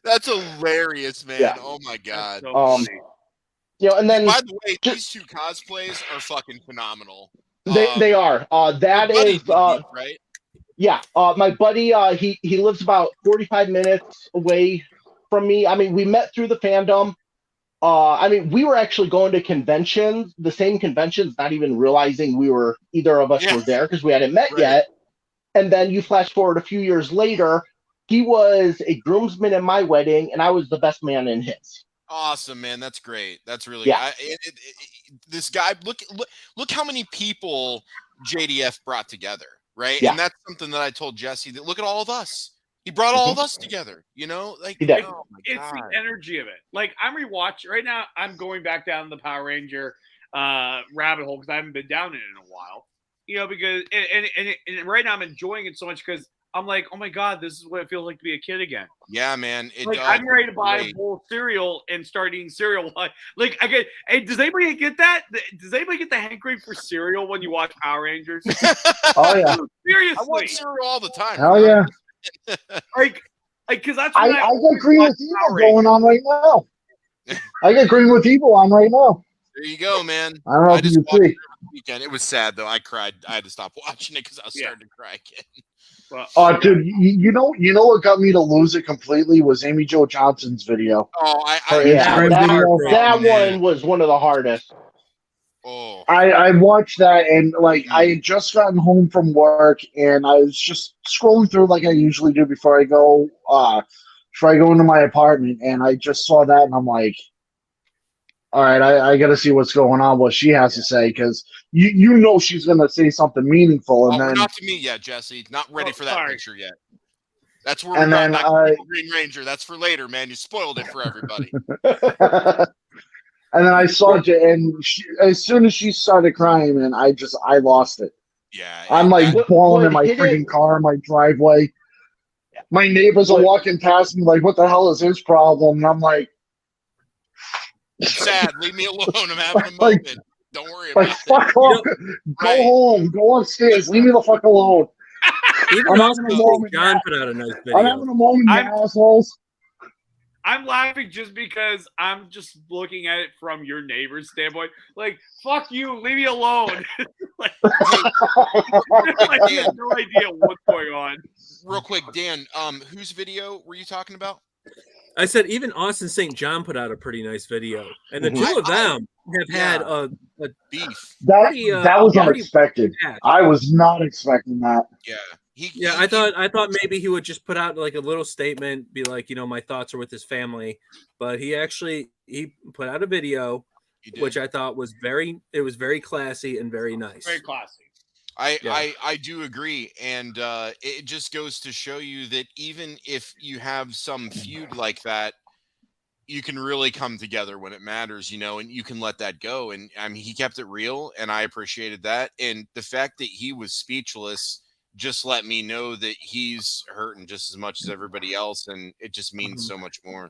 That's hilarious, man. Yeah. Oh my God. And then by the way, these 2 cosplays are fucking phenomenal. They are. That is right? Yeah. My buddy, he lives about 45 minutes away from me. I mean, we met through the fandom. I mean, we were actually going to conventions, the same conventions, not even realizing either of us were there because we hadn't met yet. And then you flash forward a few years later, he was a groomsman in my wedding, and I was the best man in his. Awesome, man. That's great. That's really this guy. Look how many people JDF brought together, right? Yeah. And that's something that I told Jesse. That look at all of us. He brought all of us together. You know, like He did. oh my It's God. the energy of it. Like I'm rewatching right now. I'm going back down the Power Ranger rabbit hole because I haven't been down in it in a while. You know, because and right now I'm enjoying it so much because I'm like, oh my God, this is what it feels like to be a kid again. Yeah, man. I'm ready to buy a bowl of cereal and start eating cereal. Like I get. Hey, does anybody get that? Does anybody get the hankering for cereal when you watch Power Rangers? Oh yeah. Seriously, I want cereal all the time. Hell yeah. Like, because that's I what got Green with Evil going on right now. I got Green with Evil on right now. There you go, man. I don't know if you can see. Weekend. It was sad though. I cried. I had to stop watching it because I was starting to cry again. Well, dude, you know what got me to lose it completely was Amy Jo Johnson's video. Oh, that one was one of the hardest. Oh, I watched that and like I had just gotten home from work and I was just scrolling through like I usually do before I go into my apartment, and I just saw that and I'm like, all right, I got to see what's going on, what she has to say, because you know she's going to say something meaningful. And then not to me yet, Jesse. Not ready for that picture yet. That's where and we're then Green Ranger. That's for later, man. You spoiled it for everybody. And then I saw it, and as soon as she started crying, man, I lost it. Yeah, I'm like bawling in my freaking car, in my driveway. My neighbors are walking past me like, what the hell is his problem? And I'm like, sad. Leave me alone. I'm having a Like- moment. Don't worry Like, about it. fuck off. Go Right. home. Go upstairs. Leave me the fuck alone. Even I'm Austin having a St. moment. John put out a nice I'm video. having a moment, you I'm- assholes. I'm laughing just because I'm just looking at it from your neighbor's standpoint. Like, fuck you, leave me alone. Like, I have no idea what's going on. Real quick, Dan, whose video were you talking about? I said even Austin St. John put out a pretty nice video, and the Mhm. two of them have had Yeah. a Beef. pretty, That was pretty unexpected. match. I was not expecting that. Yeah. Yeah, I thought maybe he would just put out like a little statement, be like, my thoughts are with his family, but he put out a video, he did. which I thought was very classy and very nice. Very classy. I do agree, and it just goes to show you that even if you have some feud like that, you can really come together when it matters, and you can let that go. And I mean, he kept it real, and I appreciated that. And the fact that he was speechless just let me know that he's hurting just as much as everybody else, and it just means so much more.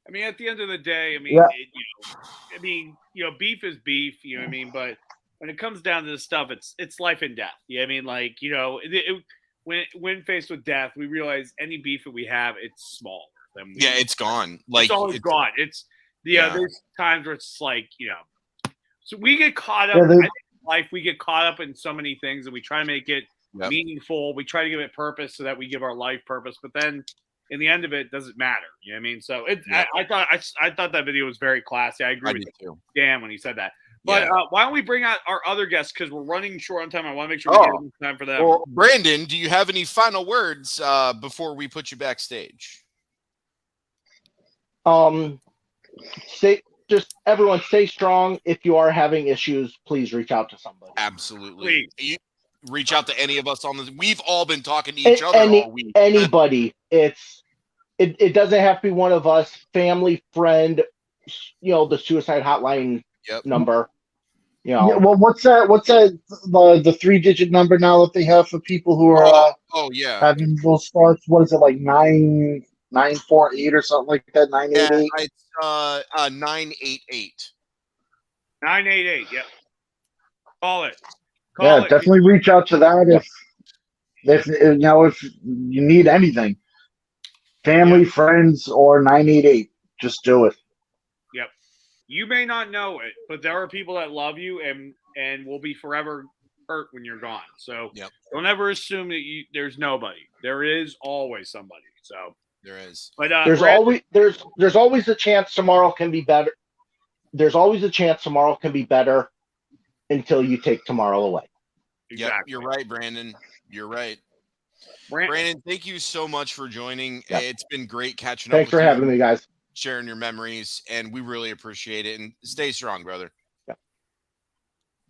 I mean, at the end of the day, I mean, Yeah. beef is beef. You know what I mean? But when it comes down to this stuff, it's life and death. Yeah, I mean, like when faced with death, we realize any beef that we have, it's small. Yeah, it's gone. Like it's always gone. It's there's times where it's like so we get caught up. Yeah, I think in life we get caught up in so many things, and we try to make it meaningful. We try to give it purpose so that we give our life purpose, but then in the end of it doesn't matter. You know what I mean? So I thought that video was very classy. I agree with Dan when he said that. But why don't we bring out our other guests, because we're running short on time. I want to make sure we get enough time for them. Well, Brandon, do you have any final words before we put you backstage? Everyone stay strong. If you are having issues, please reach out to somebody. Absolutely. You reach out to any of us on this. We've all been talking to each other all week. Anybody. It doesn't have to be one of us, family, friend, the suicide hotline number. Yeah, well, what's that? The 3-digit number now that they have for people who are having those thoughts? What is it, like 948 or something like that? 988. Yeah, it's 988. 988. Yep. Call it. Definitely reach out to that if you need anything. Family, friends, or 988. Just do it. Yep. You may not know it, but there are people that love you and will be forever hurt when you're gone. So don't ever assume that there's nobody. There is always somebody. So there is. But there's always a chance tomorrow can be better. There's always a chance tomorrow can be better until you take tomorrow away. Exactly. You're right, Brandon. You're right. Brandon, thank you so much for joining. It's been great catching up with you. Thanks for having me, guys. Sharing your memories, and we really appreciate it. And stay strong, brother.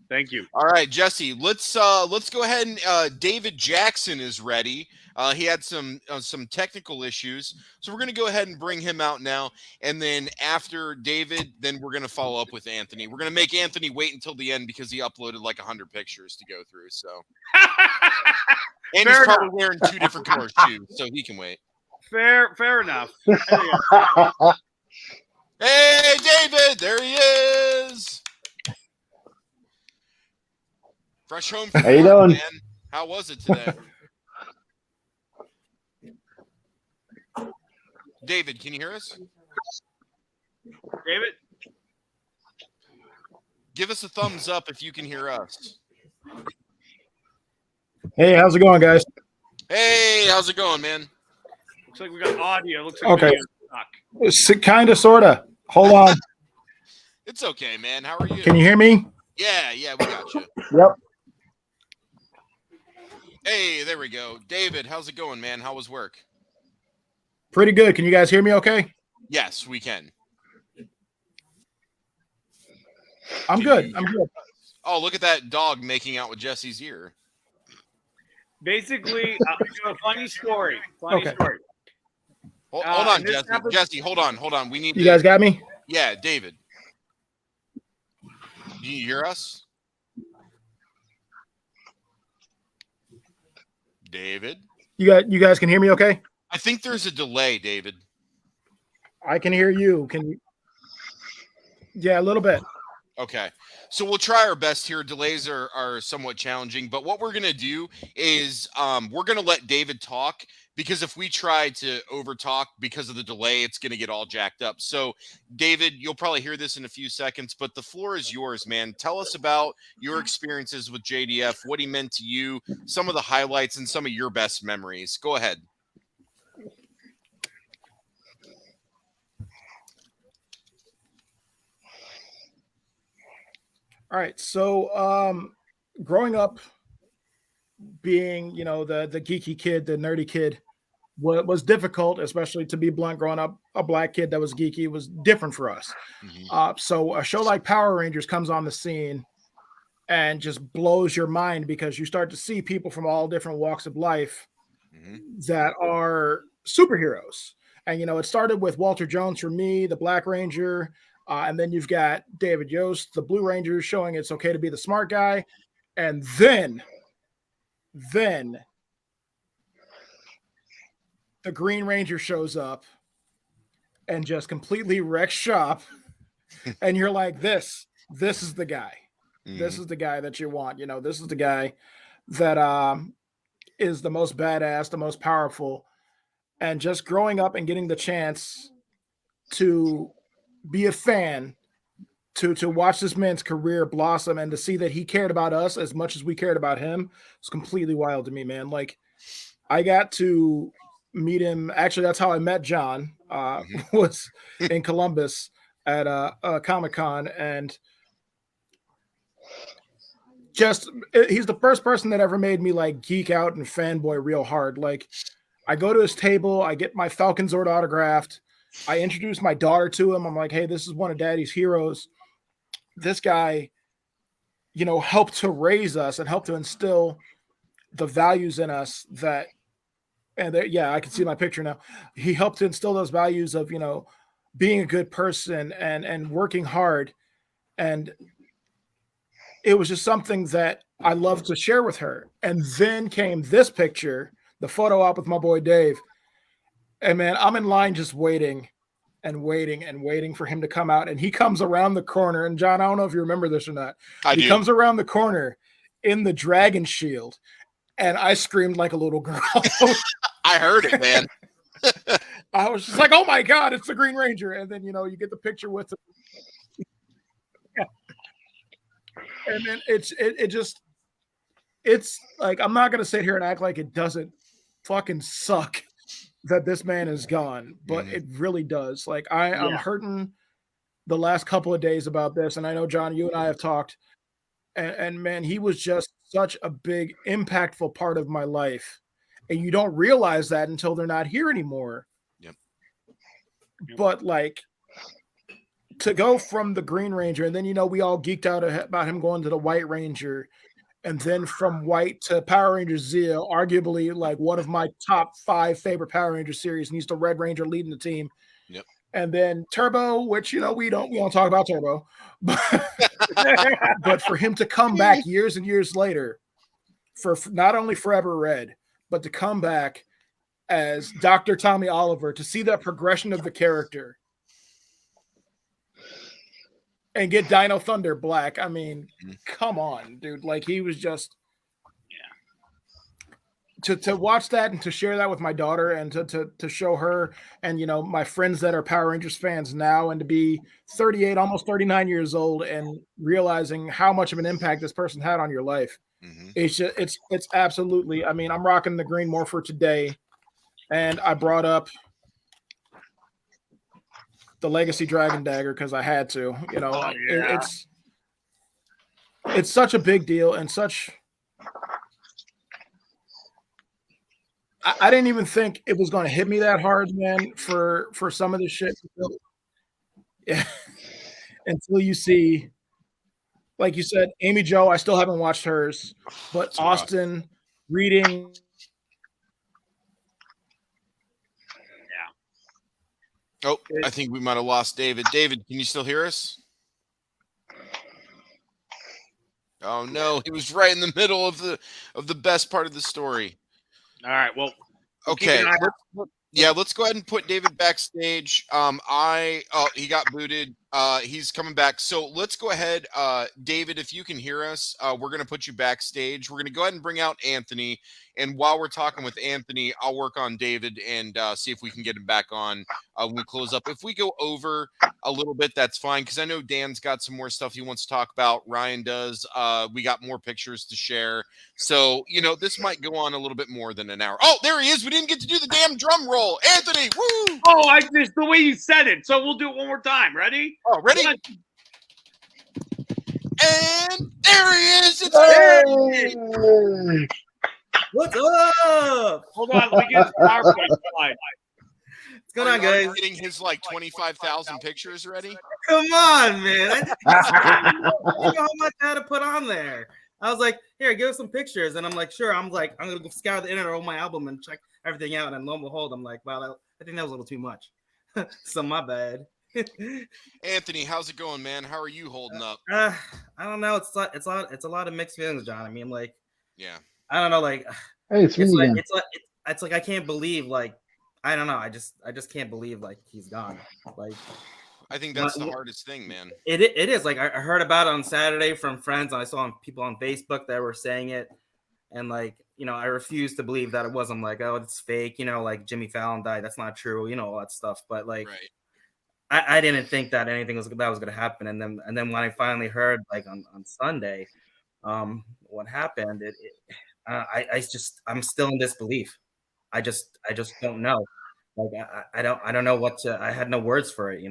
Thank you. All right, Jesse, let's go ahead and David Jackson is ready. He had some technical issues, so we're going to go ahead and bring him out now. And then after David, then we're going to follow up with Anthony. We're going to make Anthony wait until the end because he uploaded like 100 pictures to go through. So, and he's probably wearing 2 different colors too, so he can wait. Fair enough. Hey, David, there he is. Fresh home from How you doing? Man. How was it today? David, can you hear us? David? Give us a thumbs up if you can hear us. Hey, how's it going, guys? Hey, how's it going, man? Looks like we got audio. Looks like okay. It's kind of, sort of. Hold on. It's okay, man. How are you? Can you hear me? Yeah, we got you. Yep. Hey, there we go. David, how's it going, man? How was work? Pretty good. Can you guys hear me okay? Yes, we can. I'm good. Oh, look at that dog making out with Jesse's ear. Basically, a funny story. Hold on, Jesse. Jesse, hold on. We need you guys got me? Yeah, David. Do you hear us? David? You guys can hear me okay? I think there's a delay, David. I can hear you. Can you? Yeah, a little bit. Okay. So we'll try our best here. Delays are somewhat challenging, but what we're going to do is we're going to let David talk, because if we try to overtalk because of the delay, it's going to get all jacked up. So, David, you'll probably hear this in a few seconds, but the floor is yours, man. Tell us about your experiences with JDF, what he meant to you, some of the highlights, and some of your best memories. Go ahead. All right. So, growing up, being the geeky kid, the nerdy kid, was difficult, especially to be blunt. Growing up, a black kid that was geeky was different for us. So a show like Power Rangers comes on the scene and just blows your mind, because you start to see people from all different walks of life that are superheroes. And it started with Walter Jones for me, the Black Ranger, and then you've got David Yost, the Blue Ranger, showing it's okay to be the smart guy. And then the Green Ranger shows up and just completely wrecks shop. And you're like, this is the guy. This is the guy that you want. This is the guy that is the most badass, the most powerful. And just growing up and getting the chance to be a fan, to watch this man's career blossom, and to see that he cared about us as much as we cared about him, was completely wild to me, man. Like, I got to meet him. Actually, that's how I met John, was in Columbus at a Comic-Con. And just, he's the first person that ever made me like geek out and fanboy real hard. Like, I go to his table, I get my Falcon Zord autographed, I introduce my daughter to him. I'm like, hey, this is one of Daddy's heroes. This guy, helped to raise us and helped to instill the values in us that, and yeah, I can see my picture now. He helped to instill those values of, being a good person and working hard. And it was just something that I love to share with her. And then came this picture, the photo op with my boy Dave. And man, I'm in line just waiting and waiting and waiting for him to come out. And he comes around the corner. And John, I don't know if you remember this or not. He comes around the corner in the dragon shield. And I screamed like a little girl. I heard it, man. I was just like, oh my God, it's the Green Ranger. And then, you get the picture with him. Yeah. And then it's like, I'm not going to sit here and act like it doesn't fucking suck that this man is gone, but it really does. Like, I'm hurting the last couple of days about this. And I know, John, you and I have talked, and man, he was just such a big, impactful part of my life. And you don't realize that until they're not here anymore. Yep. But like, to go from the Green Ranger, and then, we all geeked out about him going to the White Ranger, and then from White to Power Rangers Zeo, arguably like one of my top 5 favorite Power Ranger series, and he's the Red Ranger leading the team. Yep. And then Turbo, which we don't talk about Turbo, but for him to come back years and years later, for not only Forever Red, but to come back as Dr. Tommy Oliver, to see that progression of the character and get Dino Thunder Black. I mean, come on, dude. Like, he was just, to watch that and to share that with my daughter, and to show her, and my friends that are Power Rangers fans now, and to be 38, almost 39 years old, and realizing how much of an impact this person had on your life. It's just, it's absolutely, I mean, I'm rocking the green Morpher today, and I brought up the Legacy Dragon Dagger because I had to. It's such a big deal, and such. I didn't even think it was going to hit me that hard, man. For some of this shit, yeah. Until you see, like you said, Amy Jo. I still haven't watched hers, but That's Austin reading. Oh, I think we might have lost David. David, can you still hear us? Oh no, he was right in the middle of the best part of the story. All right, well, okay. Yeah, let's go ahead and put David backstage. He got booted. He's coming back. So let's go ahead. David, if you can hear us, we're going to put you backstage. We're going to go ahead and bring out Anthony. And while we're talking with Anthony, I'll work on David and see if we can get him back on when we close up. If we go over a little bit, that's fine, because I know Dan's got some more stuff he wants to talk about. Ryan does. We got more pictures to share. So, this might go on a little bit more than an hour. Oh, there he is. We didn't get to do the damn drum roll. Anthony, woo! Oh, I just the way you said it. So we'll do it one more time. Ready? Oh, ready? One. And there he is. It's Hey! What's up? Hold on. Let me get his PowerPoint slide. What's going on, guys? Getting his 25,000 pictures ready. Come on, man. I you know how much I had to put on there. I was like, here, give us some pictures. And I'm like, sure. I'm going to go scour the internet on my album and check everything out. And lo and behold, I'm like, wow, I think that was a little too much. So my bad. Anthony, how's it going, man? How are you holding up? I don't know. It's a lot of mixed feelings, John. I mean, Yeah. I don't know. Hey, it's me again. It's like I can't believe. I don't know. I just can't believe he's gone. I think that's the hardest thing, man. It is. I heard about it on Saturday from friends, and I saw people on Facebook that were saying it, and I refuse to believe that it wasn't oh, it's fake. Jimmy Fallon died. That's not true. All that stuff. But Right. I didn't think that anything was going to happen. And then when I finally heard on Sunday, what happened, I'm still in disbelief. I just don't know. I don't know what to. I had no words for it.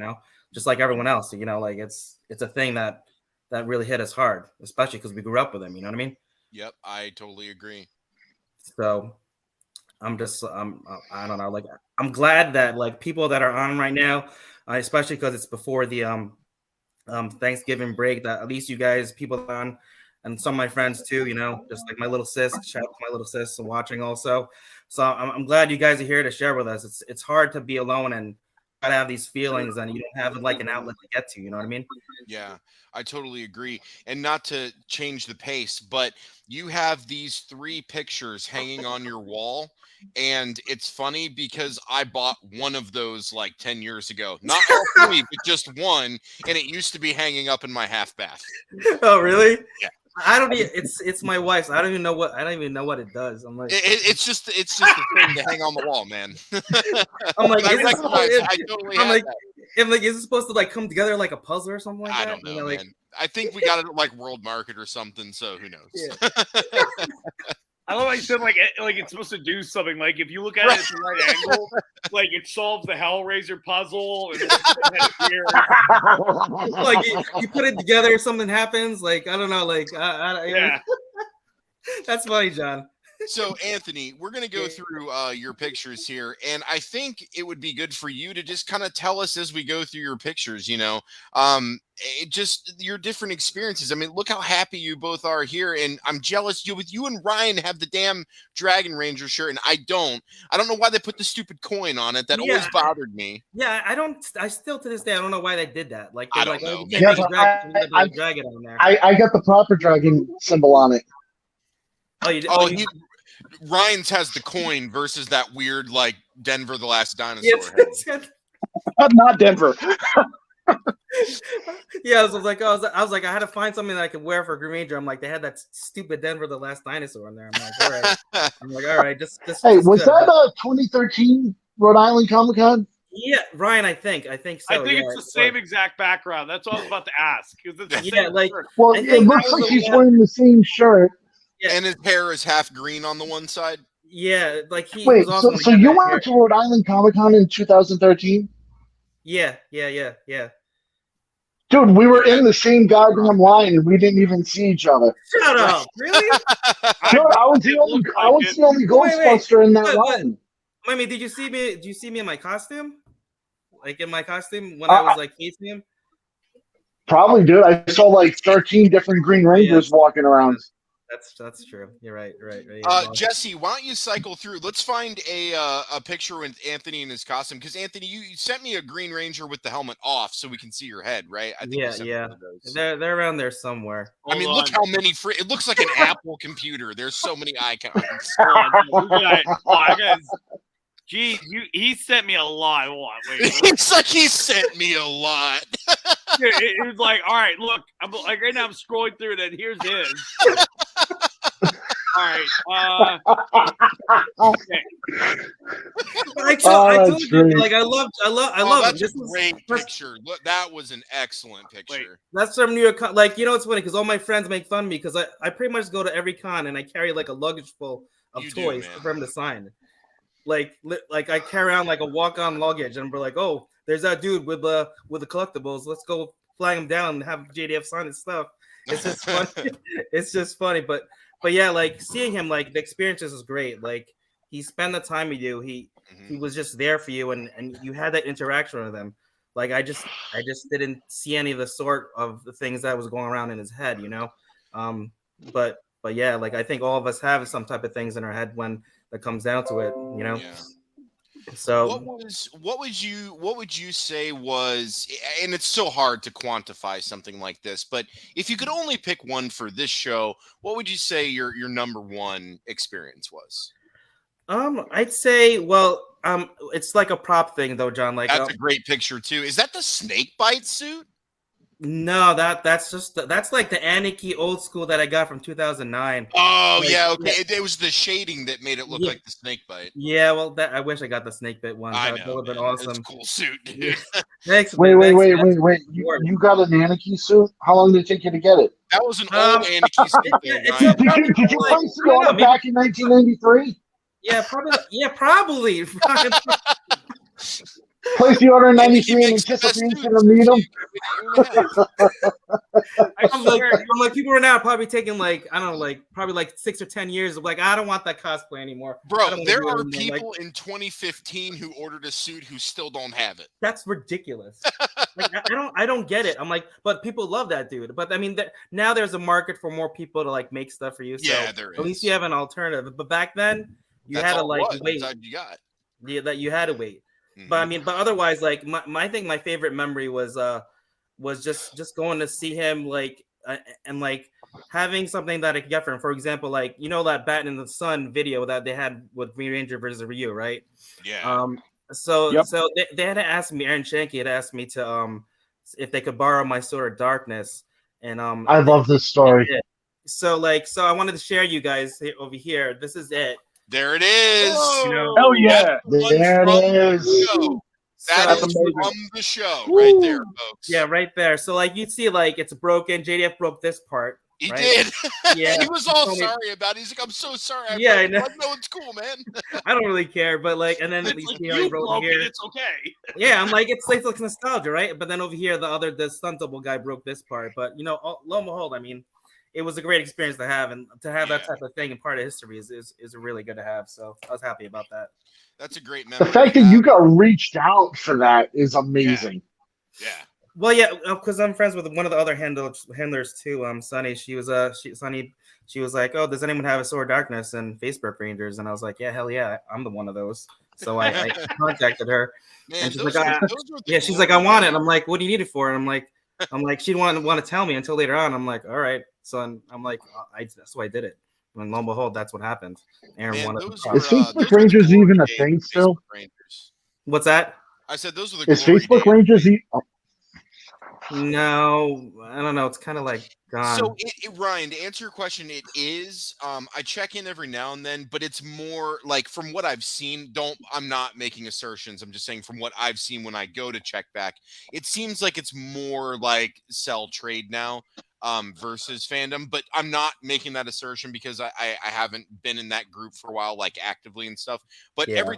Just like everyone else. It's a thing that really hit us hard, especially because we grew up with him. You know what I mean? Yep, I totally agree. So I don't know. I'm glad that people that are on right now, especially because it's before the Thanksgiving break, that at least you guys, people on, and some of my friends too, just like my little sis, shout out to my little sis watching also. So I'm glad you guys are here to share with us. It's hard to be alone and try to have these feelings and you don't have an outlet to get to, you know what I mean? Yeah, I totally agree. And not to change the pace, but you have these 3 pictures hanging on your wall. And it's funny because I bought one of those 10 years ago. Not all 3, but just one. And it used to be hanging up in my half bath. Oh, really? Yeah. I don't even. It's my wife's. I don't even know what it does. I'm like, it's just a thing to hang on the wall, man. I'm like, I totally have that. Is it supposed to come together like a puzzle or something like that? I don't know, man. I think we got it at World Market or something. So who knows? Yeah. I love how you said it's supposed to do something. If you look at it at the right angle, it solves the Hellraiser puzzle. And you put it together, something happens. I don't know. Yeah. That's funny, John. So, Anthony, we're going to go through your pictures here, and I think it would be good for you to just kind of tell us as we go through your pictures, just your different experiences. I mean, look how happy you both are here, and I'm jealous. You and Ryan have the damn Dragon Ranger shirt, and I don't know why they put the stupid coin on it. That always bothered me. Yeah, I still to this day I don't know why they did that. I don't know. Dragon on there. I got the proper dragon symbol on it. Oh, you did? Oh, Ryan's has the coin versus that weird Denver the Last Dinosaur. Yes. Not Denver. Yeah, I was like, I had to find something that I could wear for Green Ranger. I'm like, they had that stupid Denver the Last Dinosaur in there. I'm like, all right. Just hey, was that 2013 Rhode Island Comic Con? Yeah, Ryan, I think so. I think it's the same exact background. That's what I was about to ask. Well, it looks like he's wearing the same shirt. Yeah. And his hair is half green on the one side. Yeah, he. Wait, was also so you went to Rhode Island Comic Con in 2013? Yeah. Dude, we were in the same goddamn line and we didn't even see each other. Shut up! Really? Dude, I was the only Ghostbuster in that line. I mean, did you see me? Do you see me in my costume? In my costume when I was facing him? Probably, dude. I saw 13 different Green Rangers walking around. That's true. You're right. Jesse, why don't you cycle through? Let's find a picture with Anthony in his costume, because Anthony, you sent me a Green Ranger with the helmet off so we can see your head, right? I think yeah. They're around there somewhere. I mean, look how many it looks like an Apple computer. There's so many icons. Gee, he sent me a lot. Hold on, wait. It's like he sent me a lot. It was like, all right, look, I'm like right now I'm scrolling through it, and here's his. All right, okay. I that's told you, great. like I love That's it. a great picture. Look, that was an excellent picture. That's from New York. Like, you know, it's funny because all my friends make fun of me because I pretty much go to every con and I carry like a luggage full of toys for him to sign. Like I carry around like a walk-on luggage, and we're like, oh, there's that dude with the collectibles. Let's go flag him down and have JDF sign his stuff. It's just funny. It's just funny, but yeah, like seeing him, like the experiences is great. Like he spent the time with you. He was just there for you, and you had that interaction with him. Like I just didn't see any of the sort of the things that was going around in his head, you know. But yeah, like I think all of us have some type of things in our head when that comes down to it, you know. Yeah. So what would you say was, and it's so hard to quantify something like this, but if you could only pick one for this show, what would you say your number one experience was? I'd say, well, it's like a prop thing though, John. Like that's a great picture too. Is that the snake bite suit? No, that's like the Anarchy old school that I got from 2009. Oh like, yeah, okay. It was the shading that made it look like the snake bite. Yeah, well, I wish I got the snake bite one. I that know, would have been awesome. It's a cool suit, dude. Thanks. Wait. You got an Anarchy suit? How long did it take you to get it? That was an old Anarchy suit. Did you place the order back in 1993? Yeah, probably. Yeah, probably. Place the order in 93 in anticipation of meet him. I'm like, people are now probably taking like, I don't know, like probably like 6 or 10 years of like, I don't want that cosplay anymore. Bro, there are people in 2015 who ordered a suit who still don't have it. That's ridiculous. Like, I don't get it. I'm like, but people love that dude. But I mean, now there's a market for more people to like make stuff for you. So yeah, there is. At least you have an alternative. But back then, you had to like wait. That's all you got. Yeah, that you had to wait. But I mean, but otherwise, like my favorite memory was just going to see him, like and like having something that I could get for him. For example, like, you know, that Bat in the Sun video that they had with Green Ranger versus Ryu, right? Yeah. So they had to ask me, Aaron Shanky had asked me to if they could borrow my Sword of Darkness, and I love this story. So I wanted to share you guys over here. This is it. There it is. You know, hell yeah. There it is. That is from the show right there, folks. Yeah, right there. So like you see, like it's broken. JDF broke this part. He right? did. Yeah. He was all sorry about it. He's like, I'm so sorry. I know. No, it's cool, man. I don't really care, but like, and then it's like, you broke it, it's okay. Yeah, I'm like, it's like nostalgia, right? But then over here, the stunt double guy broke this part. But you know, lo and behold, I mean, it was a great experience to have, and to have that type of thing and part of history is really good to have. So I was happy about that. That's a great memory. The fact that you got reached out for that is amazing. Yeah. Well, yeah, because I'm friends with one of the other handlers too. Sunny, she was like, oh, does anyone have a Sword of Darkness and Facebook Rangers? And I was like, yeah, hell yeah, I'm the one of those. So I contacted her, and she's like, she's like, I want it. And I'm like, what do you need it for? And I'm like, she didn't want to tell me until later on. I'm like, all right. So I'm like, that's why I did it. And lo and behold, that's what happened. Aaron wanted. Is Facebook Rangers even a thing still? What's that? I said those are the. Is Facebook Rangers? No, I don't know. It's kind of like gone. So, Ryan, to answer your question, it is. I check in every now and then, but it's more like from what I've seen. I'm not making assertions. I'm just saying from what I've seen when I go to check back, it seems like it's more like sell trade now. Versus fandom, but I'm not making that assertion because I haven't been in that group for a while, like actively and stuff. But every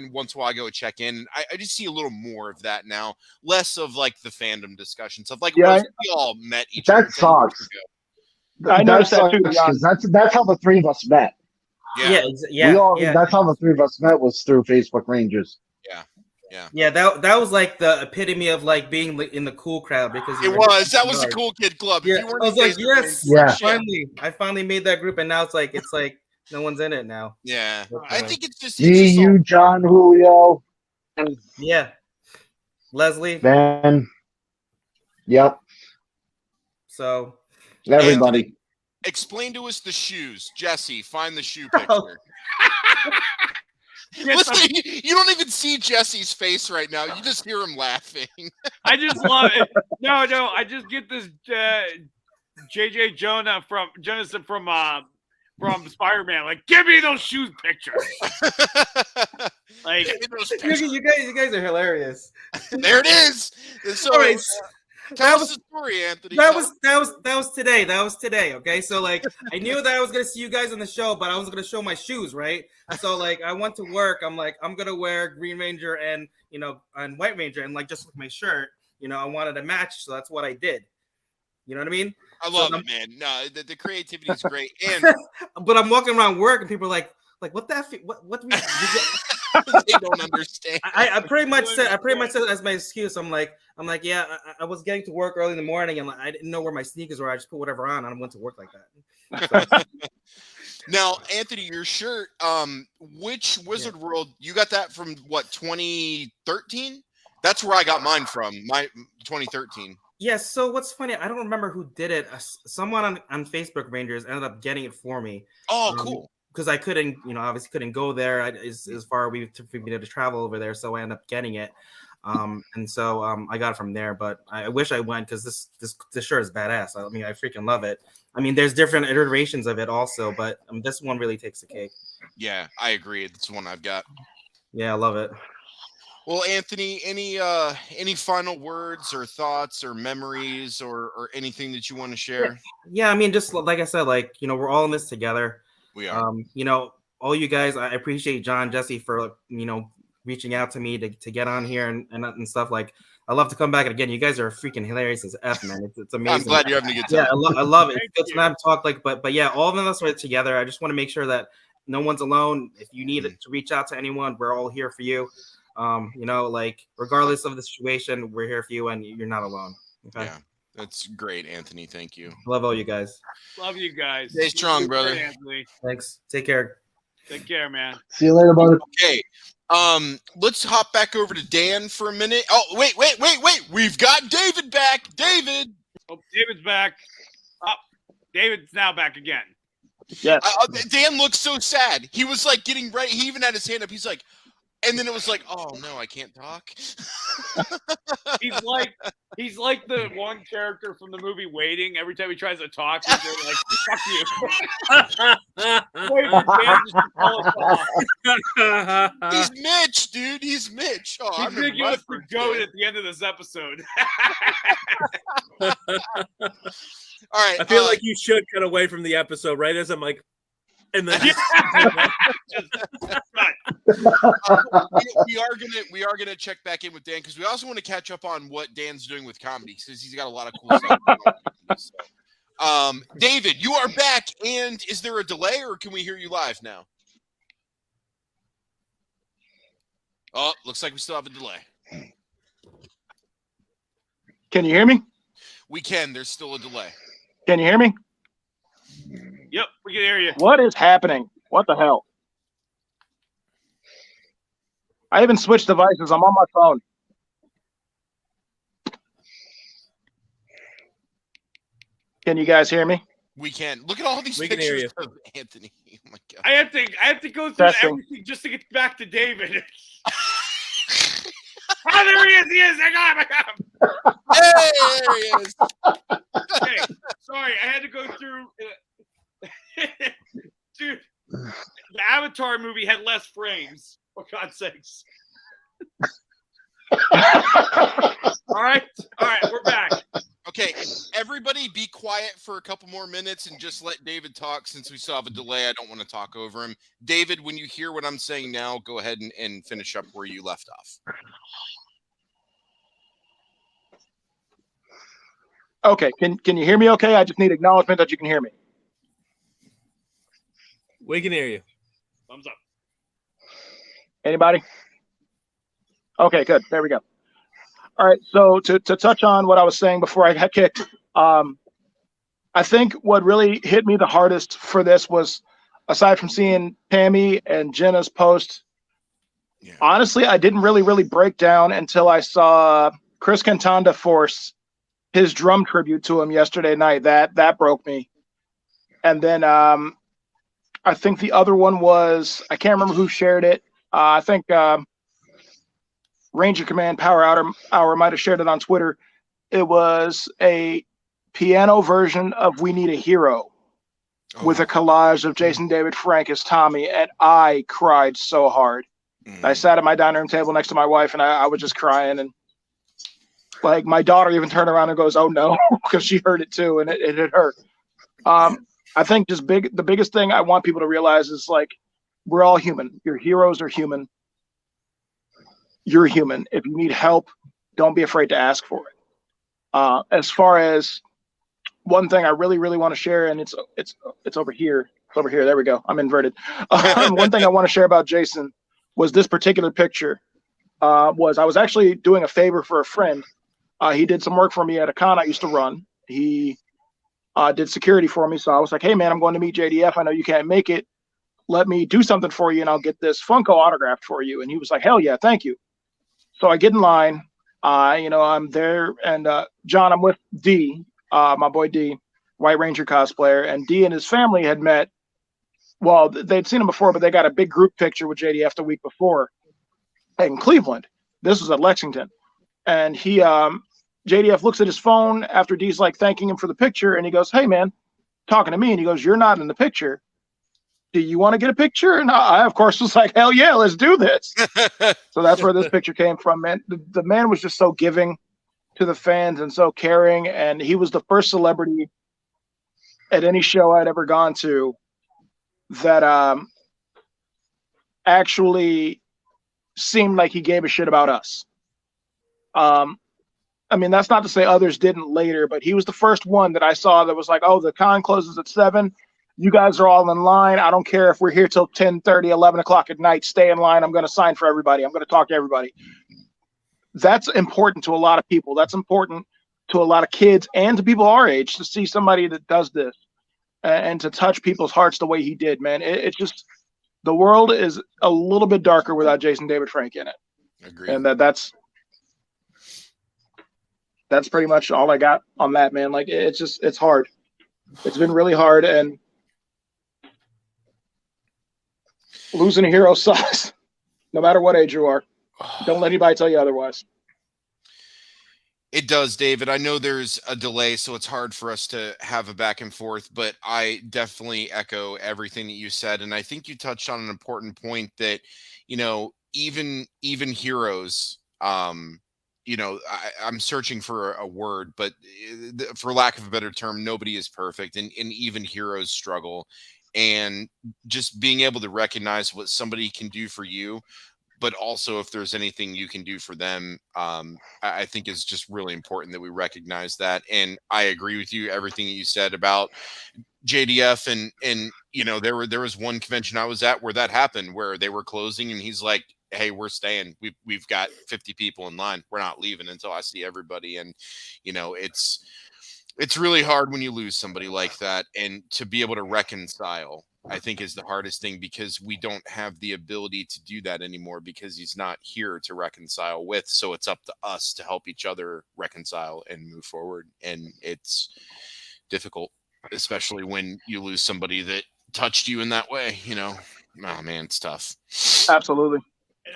once in a while I go check in, I just see a little more of that now, less of like the fandom discussion stuff. Like we all met each other. That sucks. I noticed that too. Because that's how the three of us met. Yeah. That's how the three of us met, was through Facebook Rangers. Yeah, that was like the epitome of like being in the cool crowd, because that was the cool kid club. Yeah, I was like, yes, I finally made that group, and now it's like no one's in it now. Yeah, I think it's just you, John, Julio, and Leslie, Ben. Yep. So everybody. Anthony, explain to us the shoes, Jesse. Find the shoe picture. Listen, you don't even see Jesse's face right now. You just hear him laughing. I just love it. No, I just get this JJ Jonathan from Spider-Man. Like, give me those shoes pictures. Like, You guys are hilarious. There it is. So, all right. tell us the story, Anthony. That was today. That was today. Okay, so like I knew that I was gonna see you guys on the show, but I wasn't gonna show my shoes, right? So like I went to work. I'm like I'm gonna wear Green Ranger and and White Ranger and like just with my shirt. I wanted to match, so that's what I did. You know what I mean? I love it, man. No, the creativity is great. And but I'm walking around work and people are like what that? What? They don't understand. I pretty much said as my excuse. I'm like, yeah, I was getting to work early in the morning and I didn't know where my sneakers were. I just put whatever on and I went to work like that. So. Now, Anthony, your shirt, which Wizard World, you got that from what, 2013? That's where I got mine from, my 2013. Yeah, so what's funny, I don't remember who did it. Someone on Facebook Rangers ended up getting it for me. Oh, cool. Because I couldn't, obviously couldn't go there as far for me to travel over there, so I ended up getting it. And so I got it from there, but I wish I went because this shirt is badass. I mean, I freaking love it. I mean, there's different iterations of it also, but this one really takes the cake. Yeah, I agree. It's the one I've got. Yeah, I love it. Well, Anthony, any final words or thoughts or memories or anything that you want to share? Yeah, I mean, just like I said, we're all in this together. We are. All you guys, I appreciate John, Jesse for reaching out to me to get on here and stuff. Like, I love to come back again. You guys are freaking hilarious as F, man. It's amazing. I'm glad you're having a good time. Yeah, I love it. It's good to have talk but yeah, all of us are together. I just want to make sure that no one's alone. If you need to reach out to anyone, we're all here for you. Regardless of the situation, we're here for you and you're not alone. Okay. Yeah, that's great, Anthony. Thank you. Love all you guys. Love you guys. Stay strong, brother. Anthony. Thanks. Take care. Take care, man. See you later, buddy. Okay. Let's hop back over to Dan for a minute. Oh, wait. We've got David back. David. Oh, David's back. Oh, David's now back again. Yes. Dan looks so sad. He was like getting ready. He even had his hand up. He's like, and then it was like, oh no, I can't talk. He's like the one character from the movie Waiting. Every time he tries to talk, he's like, fuck you. Wait for Dan just to call us off. He's Mitch, dude. He's Mitch. Oh, He's making us the goat at the end of this episode. All right. I feel like you should cut away from the episode, right? As I'm like, and then we are gonna check back in with Dan because we also want to catch up on what Dan's doing with comedy because he's got a lot of cool stuff going on. David, you are back, and is there a delay or can we hear you live now? Oh, looks like we still have a delay. Can you hear me? We can. There's still a delay. Can you hear me? Yep, we can hear you. What is happening? What the hell? I even switched devices. I'm on my phone. Can you guys hear me? We can. Look at all these We can hear pictures you. of Anthony. Oh my god. I have to go through Testing. everything just to get back to David. Oh, there he is! He is! I got him! Hey, there he is. Hey, sorry, I had to go through. Dude, the Avatar movie had less frames. For God's sakes! All right, we're back. Okay, everybody be quiet for a couple more minutes and just let David talk since we still have a delay. I don't want to talk over him. David, when you hear what I'm saying now, go ahead and finish up where you left off. Okay. Can you hear me okay? I just need acknowledgement that you can hear me. we can hear you. Thumbs up. Anybody? Okay, good. There we go. All right. So to touch on what I was saying before I got kicked, I think what really hit me the hardest for this was, aside from seeing Pammy and Jenna's post, honestly, I didn't really break down until I saw Chris Cantanda force his drum tribute to him yesterday night. That broke me. And then I think the other one was, I can't remember who shared it. I think Ranger Command Power Hour might have shared it on Twitter. It was a piano version of "We Need a Hero" with a collage of Jason David Frank as Tommy, and I cried so hard. I sat at my dining room table next to my wife, and I was just crying. And like my daughter even turned around and goes, "Oh no," because she heard it too, and it hit her. I think the biggest thing I want people to realize is like we're all human. Your heroes are human. You're human. If you need help, don't be afraid to ask for it. As far as one thing I really, really want to share, and it's over here. It's over here. There we go. I'm inverted. One thing I want to share about Jason was this particular picture. I was actually doing a favor for a friend. He did some work for me at a con I used to run. He did security for me. So I was like, hey, man, I'm going to meet JDF. I know you can't make it. Let me do something for you, and I'll get this Funko autographed for you. And he was like, hell yeah, thank you. So I get in line. I'm there. And John, I'm with D, my boy D, White Ranger cosplayer. And D and his family had met. Well, they'd seen him before, but they got a big group picture with JDF the week before in Cleveland. This was at Lexington. And JDF looks at his phone after D's like thanking him for the picture. And he goes, hey, man, talking to me. And he goes, you're not in the picture. Do you want to get a picture? And I, of course, was like, hell yeah, let's do this. So that's where this picture came from, man. The man was just so giving to the fans and so caring. And he was the first celebrity at any show I'd ever gone to that actually seemed like he gave a shit about us. I mean, that's not to say others didn't later, but he was the first one that I saw that was like, oh, the con closes at 7. You guys are all in line. I don't care if we're here till 10:30, 11 o'clock at night. Stay in line. I'm going to sign for everybody. I'm going to talk to everybody. That's important to a lot of people. That's important to a lot of kids and to people our age to see somebody that does this and to touch people's hearts the way he did, man. It's just the world is a little bit darker without Jason David Frank in it. Agreed. And that's pretty much all I got on that, man. Like it's hard. It's been really hard, and losing a hero sucks, no matter what age you are. Don't let anybody tell you otherwise. It does, David. I know there's a delay, so it's hard for us to have a back and forth, but I definitely echo everything that you said. And I think you touched on an important point that, even heroes, I'm searching for a word, but for lack of a better term, nobody is perfect, and even heroes struggle. And just being able to recognize what somebody can do for you, but also if there's anything you can do for them, I think is just really important that we recognize that. And I agree with you, everything that you said about JDF, and there was one convention I was at where that happened, where they were closing, and he's like, hey, we're staying. We've got 50 people in line. We're not leaving until I see everybody. And it's really hard when you lose somebody like that, and to be able to reconcile, I think, is the hardest thing, because we don't have the ability to do that anymore because he's not here to reconcile with. So it's up to us to help each other reconcile and move forward. And it's difficult, especially when you lose somebody that touched you in that way. Oh man, it's tough. Absolutely.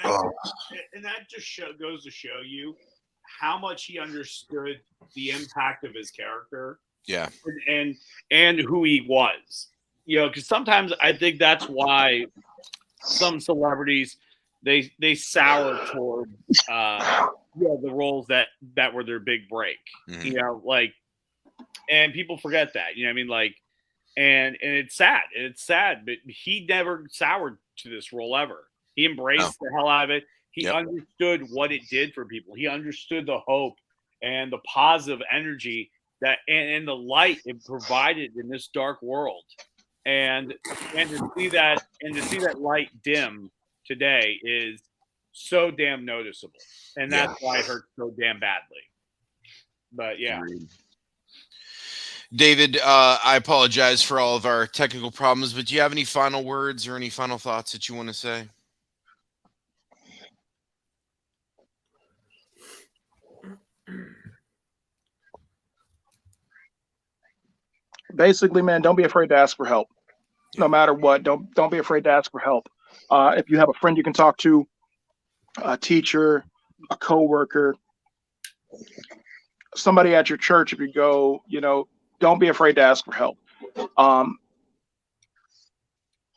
And that just goes to show you how much he understood the impact of his character. Yeah. And who he was. Because sometimes I think that's why some celebrities they sour toward the roles that were their big break. Mm-hmm. And people forget that. And it's sad. It's sad, but he never soured to this role ever. He embraced the hell out of it. He understood what it did for people. He understood the hope and the positive energy that and the light it provided in this dark world. And to see that light dim today is so damn noticeable. And that's why it hurts so damn badly. But yeah. Agreed. David, I apologize for all of our technical problems, but do you have any final words or any final thoughts that you want to say? Basically, man, don't be afraid to ask for help. No matter what, don't be afraid to ask for help. If you have a friend you can talk to, a teacher, a coworker, somebody at your church, if you go, don't be afraid to ask for help.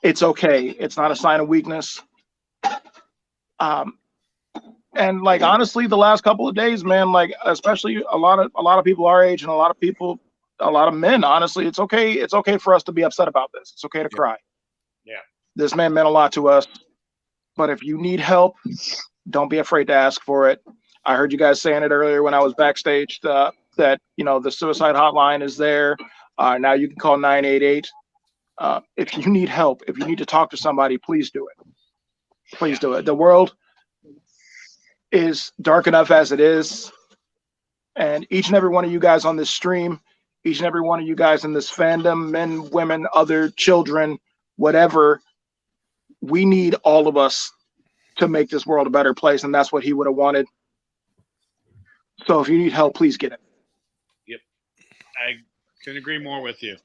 It's okay. It's not a sign of weakness. And like honestly, the last couple of days, man, like especially a lot of people our age and a lot of men, honestly, it's okay. It's okay for us to be upset about this. It's okay to cry. Yeah. This man meant a lot to us. But if you need help, don't be afraid to ask for it. I heard you guys saying it earlier when I was backstage that the suicide hotline is there. Now you can call 988. If you need help, if you need to talk to somebody, please do it. Please do it. The world is dark enough as it is. And each and every one of you guys on this stream, each and every one of you guys in this fandom, men, women, other children, whatever, we need all of us to make this world a better place. And that's what he would have wanted. So if you need help, please get it. Yep. I couldn't agree more with you.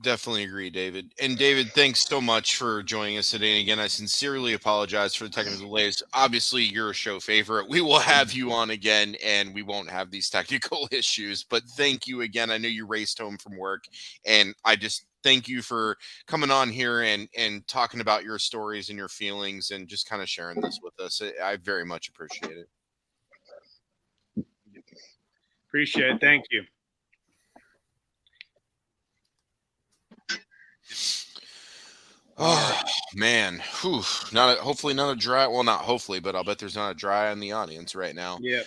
Definitely agree, David. And David, thanks so much for joining us today. And again, I sincerely apologize for the technical delays. Obviously, you're a show favorite. We will have you on again, and we won't have these technical issues. But thank you again. I know you raced home from work, and I just thank you for coming on here and talking about your stories and your feelings and just kind of sharing this with us. I very much appreciate it. Appreciate it. Thank you. Oh man, hopefully not a dry. Well, not hopefully, but I'll bet there's not a dry in the audience right now. Yeah.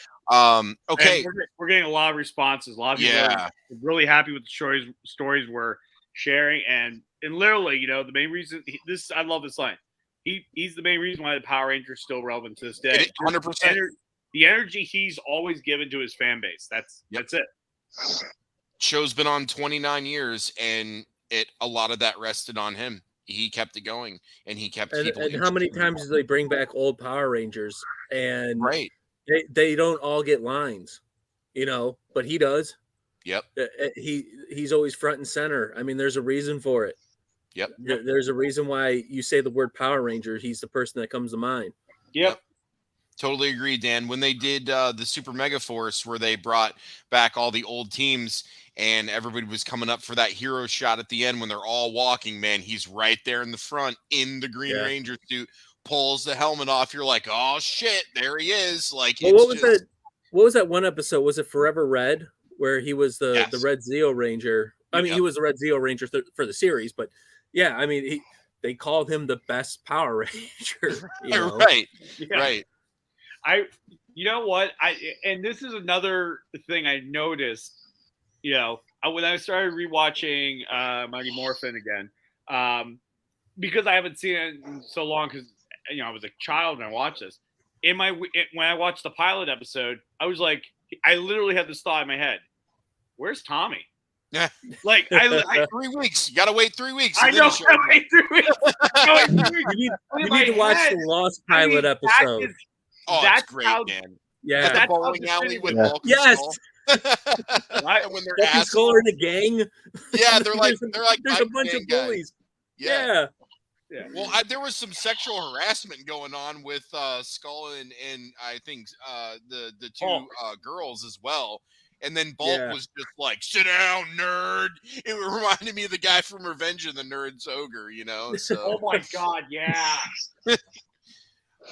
Okay. We're getting a lot of responses. A lot of people are really happy with the stories we're sharing, and literally, the main reason I love this line. He's the main reason why the Power Rangers is still relevant to this day. 100%. The energy he's always given to his fan base. That's it. Show's been on 29 years, and a lot of that rested on him. He kept it going, and he kept people. And how many times do they bring back old Power Rangers, and right? They don't all get lines, but he does. Yep. He's always front and center. I mean, there's a reason for it. Yep. There's a reason why you say the word Power Ranger. He's the person that comes to mind. Yep. Totally agree, Dan. When they did the Super Mega Force, where they brought back all the old teams and everybody was coming up for that hero shot at the end when they're all walking, man, he's right there in the front in the Green Ranger suit, pulls the helmet off. You're like, oh shit, there he is. Like, well, what was that one episode? Was it Forever Red, where he was the Red Zeo Ranger? I mean, he was the Red Zeo Ranger for the series, but yeah, I mean, they called him the best Power Ranger. Right. Yeah. Right. You know what? And this is another thing I noticed. When I started rewatching Mighty Morphin again, because I haven't seen it in so long, because I was a child when I watched this. When I watched the pilot episode, I was like, I literally had this thought in my head: where's Tommy? Yeah, like 3 weeks. You gotta wait 3 weeks. I know. Wait 3 weeks. You need to watch the Lost pilot episode. That's great, man. Yeah, at the bowling alley with Bulk. Yes. Right? When they're asking, Skull in a gang. Yeah, they're like there's a bunch of bullies. Yeah. Well, there was some sexual harassment going on with Skull and I think the two girls as well. And then Bulk was just like, "Sit down, nerd." It reminded me of the guy from Revenge of the Nerds Ogre, So. Oh my god, yeah.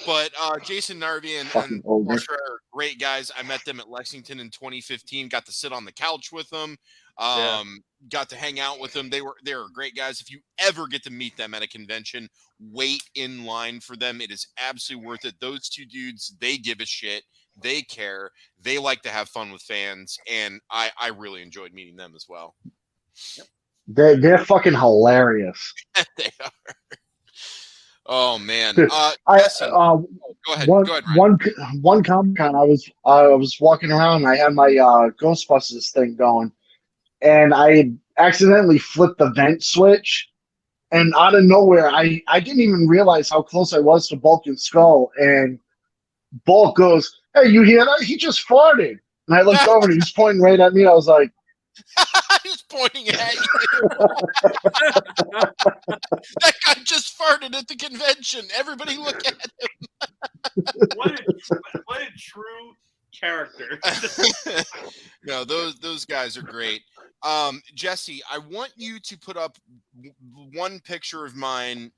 But Jason Narvi and Walter are great guys. I met them at Lexington in 2015. Got to sit on the couch with them. Got to hang out with them. They were great guys. If you ever get to meet them at a convention, wait in line for them. It is absolutely worth it. Those two dudes, they give a shit. They care. They like to have fun with fans, and I really enjoyed meeting them as well. Yep. They're fucking hilarious. They are. Oh man! Dude, go ahead. Go ahead. One Comic-Con, I was walking around. And I had my Ghostbusters thing going, and I accidentally flipped the vent switch. And out of nowhere, I didn't even realize how close I was to Bulk and Skull. And Bulk goes, "Hey, you hear that? He just farted." And I looked over, and he was pointing right at me. I was like, "He's pointing at you." That guy just farted at the convention. Everybody look at What a true character. No, those guys are great. Jesse, I want you to put up one picture of mine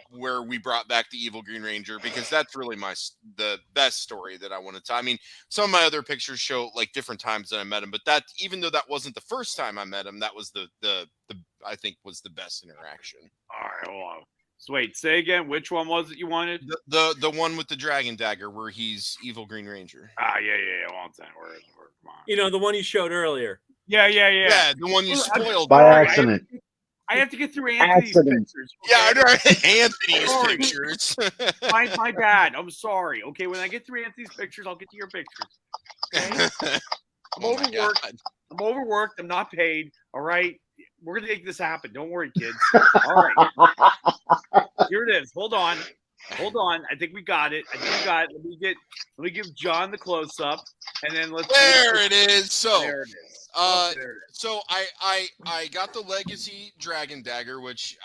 where we brought back the evil Green Ranger, because that's really the best story that I want to tell. I mean, some of my other pictures show like different times that I met him, but that, even though that wasn't the first time I met him, that was the I think was the best interaction. All right, hold on. So wait, say again. Which one was it you wanted? The one with the dragon dagger where he's evil Green Ranger. Yeah. One second. Where, come on. You know, the one you showed earlier. Yeah. Yeah, the one you spoiled. By accident. I have to get through Anthony's Accident. pictures. Yeah, I Okay? know. Anthony's Sorry. pictures. My bad. I'm sorry. Okay, when I get through Anthony's pictures, I'll get to your pictures. Okay? I'm Oh my overworked. God. I'm overworked. I'm not paid. All right. We're gonna make this happen. Don't worry, kids. All right. Here it is. Hold on. I think we got it. Let me give John the close up, and then let's. There it is. So There it is. There it is. so I got the Legacy Dragon Dagger, which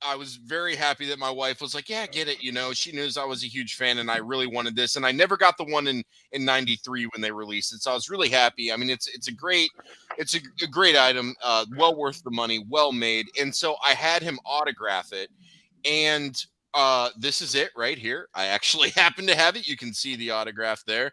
I was very happy that my wife was like, yeah, get it. You know, she knows I was a huge fan and I really wanted this. And I never got the one in 93 when they released it. So I was really happy. I mean, it's a great item, well worth the money, well made. And so I had him autograph it. And this is it right here. I actually happen to have it. You can see the autograph there.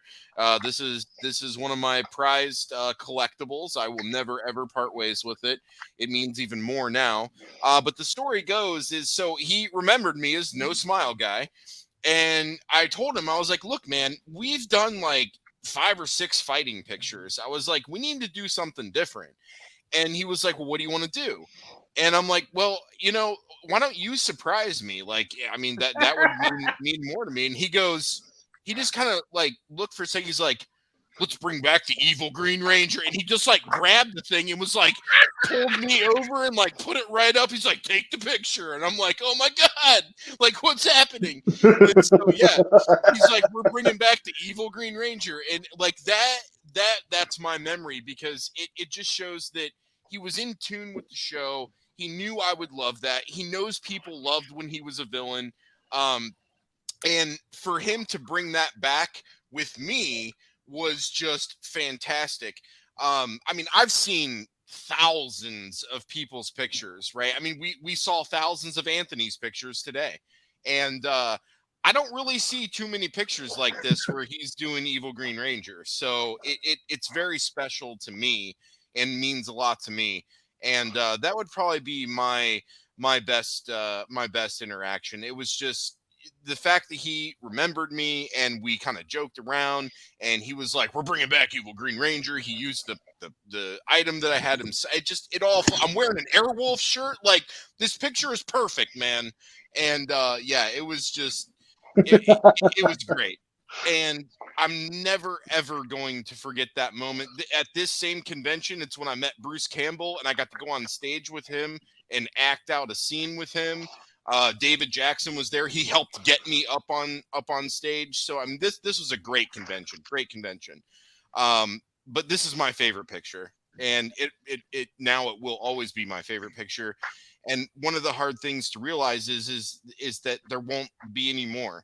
This is one of my prized collectibles. I will never ever part ways with it. It means even more now. But the story goes is, so he remembered me as No Smile Guy, and I told him, I was like, look, man, we've done like 5 or 6 fighting pictures. I was like, we need to do something different. And he was like, well, what do you want to do? And I'm like, well, you know, why don't you surprise me? Like, I mean, that would mean more to me. And he just kind of like looked for a second. He's like, let's bring back the evil Green Ranger. And he just like grabbed the thing and was like, pulled me over and like put it right up. He's like, take the picture. And I'm like, oh my God, like what's happening? And so, yeah, he's like, we're bringing back the evil Green Ranger. And like that's my memory, because it just shows that he was in tune with the show. He knew I would love that. He knows people loved when he was a villain. And for him to bring that back with me was just fantastic. I mean, I've seen thousands of people's pictures, right? I mean, we saw thousands of Anthony's pictures today. And I don't really see too many pictures like this where he's doing evil Green Ranger. So it's very special to me and means a lot to me. And that would probably be my best interaction. It was just the fact that he remembered me and we kind of joked around, and he was like, we're bringing back evil Green Ranger. He used the item that I had him. I'm wearing an Airwolf shirt. Like, this picture is perfect, man. And yeah, it was just, it was great. And I'm never, ever going to forget that moment. At this same convention, it's when I met Bruce Campbell, and I got to go on stage with him and act out a scene with him. David Jackson was there. He helped get me up on stage. So I mean, this was a great convention. But this is my favorite picture, and it now it will always be my favorite picture. And one of the hard things to realize is that there won't be any more.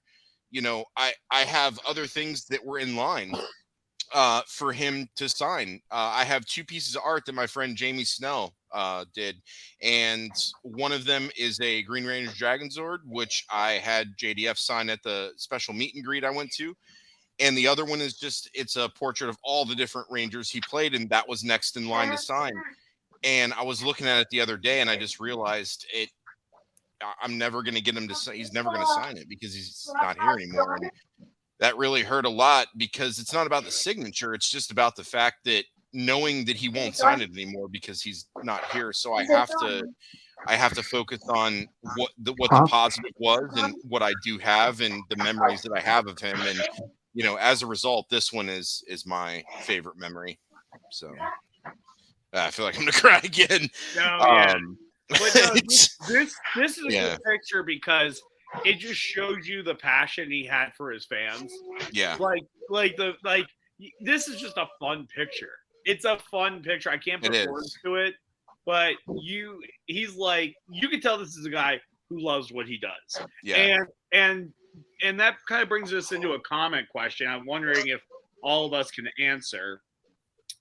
You know, I have other things that were in line for him to sign. I have 2 pieces of art that my friend Jamie Snell did, and one of them is a Green Ranger Dragon Zord, which I had JDF sign at the special meet and greet I went to. And the other one is it's a portrait of all the different Rangers he played, and that was next in line to sign. And I was looking at it the other day, and I just realized I'm never going to get him to sign. He's never going to sign it because he's not here anymore. And that really hurt a lot, because it's not about the signature. It's just about the fact that knowing that he won't sign it anymore because he's not here. So I have to focus on what the positive was and what I do have and the memories that I have of him. And, you know, as a result, this one is my favorite memory. So I feel like I'm going to cry again. No, yeah. But no, this is a good picture because it just shows you the passion he had for his fans. Yeah. Like this is just a fun picture. It's a fun picture. I can't put words to it. but he's like, you can tell this is a guy who loves what he does. Yeah. And that kind of brings us into a comment question. I'm wondering if all of us can answer.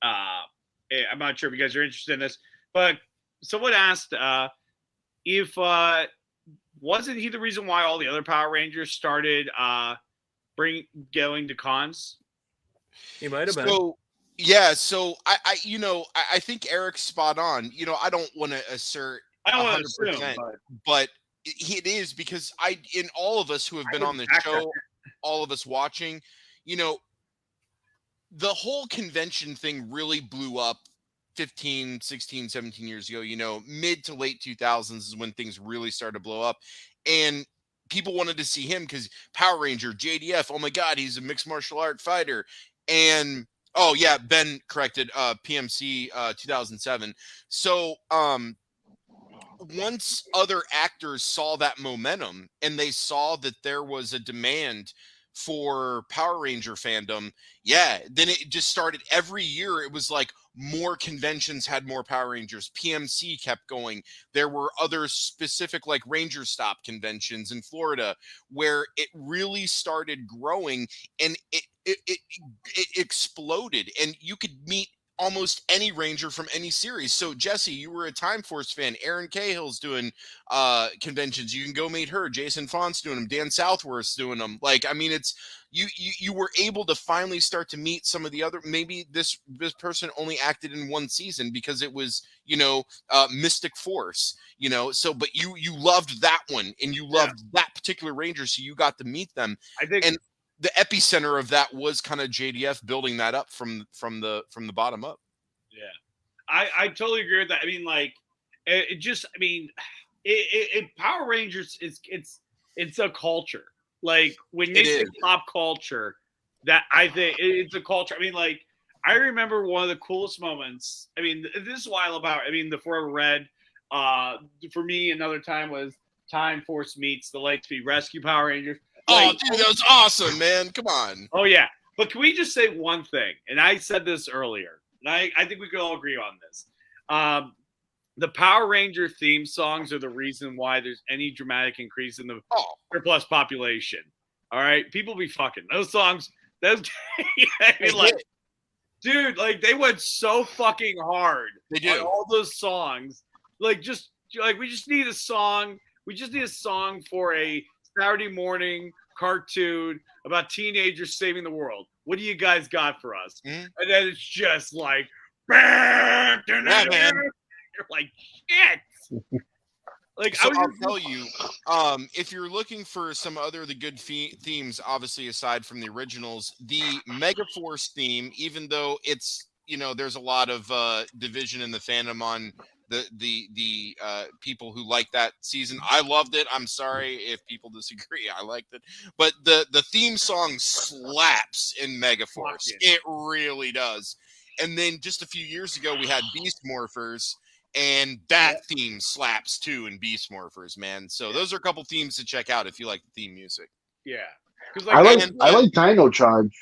I'm not sure if you guys are interested in this, but someone asked if wasn't he the reason why all the other Power Rangers started going to cons? He might have been. So yeah, so I think Eric's spot on. I don't want to assert I don't want to assume, 100%, but but it is because in all of us who have been on the show, all of us watching, the whole convention thing really blew up 15, 16, 17 years ago. Mid to late 2000s is when things really started to blow up. And people wanted to see him because Power Ranger, JDF, oh my God, he's a mixed martial art fighter. And oh yeah, Ben corrected, PMC 2007. So once other actors saw that momentum and they saw that there was a demand for Power Ranger fandom, yeah, then it just started every year. It was like more conventions had more Power Rangers. PMC kept going. There were other specific like Ranger Stop conventions in Florida where it really started growing, and it exploded, and you could meet almost any ranger from any series. So Jesse, you were a Time Force fan. Aaron Cahill's doing conventions. You can go meet her. Jason Font's doing them. Dan Southworth's doing them. Like, I mean, it's you were able to finally start to meet some of the other. Maybe this person only acted in one season because it was Mystic Force. So but you loved that one and you loved that particular ranger, so you got to meet them. I think and the epicenter of that was kind of JDF building that up from the bottom up. Yeah, I totally agree with that. I mean, like, it just, I mean, Power Rangers it's a culture. Like when they say pop culture, that I think it's a culture. I mean, like, I remember one of the coolest moments. I mean, this is why I love Power. I mean, the Forever Red. For me, another time was Time Force meets the Lightspeed Rescue Power Rangers. Oh, dude, that was awesome, man. Come on. Oh, yeah. But can we just say one thing? And I said this earlier, and I think we could all agree on this. The Power Ranger theme songs are the reason why there's any dramatic increase in the surplus population. All right? People be fucking. Those songs, I mean, like, dude, like, they went so fucking hard. They do. On all those songs. Like, we just need a song. We just need a song for a Saturday morning cartoon about teenagers saving the world. What do you guys got for us? And then it's just like, you're like, shit. Like, so I'll tell you, if you're looking for some other the good themes, obviously aside from the originals, the Megaforce theme, even though it's there's a lot of division in the fandom on the people who like that season. I loved it. I'm sorry if people disagree. I liked it, but the theme song slaps in Megaforce. It really does. And then just a few years ago, we had Beast Morphers, and that theme slaps too in Beast Morphers, man. So those are a couple themes to check out if you like the theme music. Yeah, I like Dino Charge.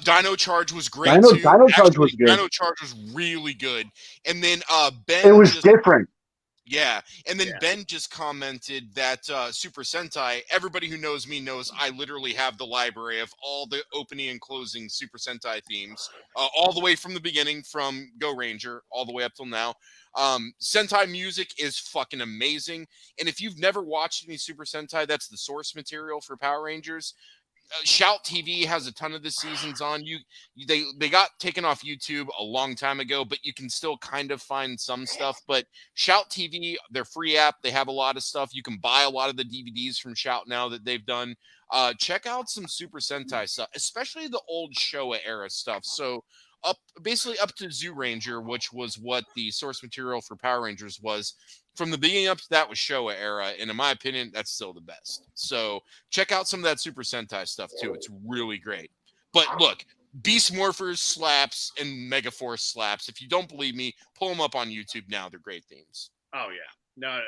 Dino Charge was great too. Dino Charge was good. Dino Charge was really good. And then Ben. It was different. Yeah, and then Ben just commented that Super Sentai. Everybody who knows me knows I literally have the library of all the opening and closing Super Sentai themes, all the way from the beginning, from Go Ranger, all the way up till now. Sentai music is fucking amazing, and if you've never watched any Super Sentai, that's the source material for Power Rangers. Shout TV has a ton of the seasons on. They got taken off YouTube a long time ago, but you can still kind of find some stuff. But Shout TV, their free app, they have a lot of stuff. You can buy a lot of the DVDs from Shout now that they've done. Check out some Super Sentai stuff, especially the old Showa era stuff. So basically up to Zoo Ranger, which was what the source material for Power Rangers was. From the beginning up to that was Showa era, and in my opinion, that's still the best. So check out some of that Super Sentai stuff too. It's really great. But look, Beast Morphers slaps and Megaforce slaps. If you don't believe me, pull them up on YouTube now. They're great themes. Oh yeah, no,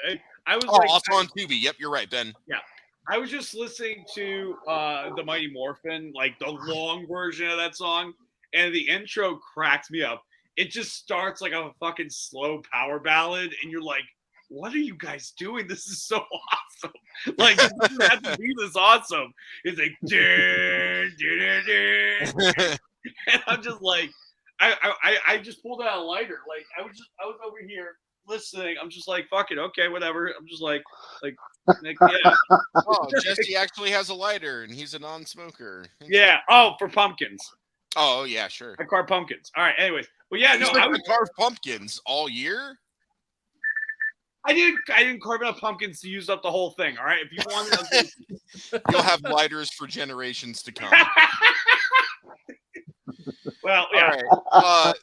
I was also on Tubi. Yep, you're right, Ben. Yeah, I was just listening to the Mighty Morphin, like the long version of that song, and the intro cracks me up. it just starts like a fucking slow power ballad, and you're like, what are you guys doing? This is so awesome. Like, it doesn't have to be this awesome. It's like, dun, dun, dun, dun. And I'm just like, I just pulled out a lighter. Like, I was over here listening. I'm just like, fuck it, okay, whatever. I'm just like, yeah. Oh, Jesse actually has a lighter, and he's a non-smoker. Yeah. Oh, for pumpkins. Oh, yeah, sure. I carve pumpkins. All right. Anyways, but yeah, no, I carve pumpkins all year. I didn't carve enough pumpkins to use up the whole thing. All right. If you want it, You'll have lighters for generations to come. Well, yeah. All right.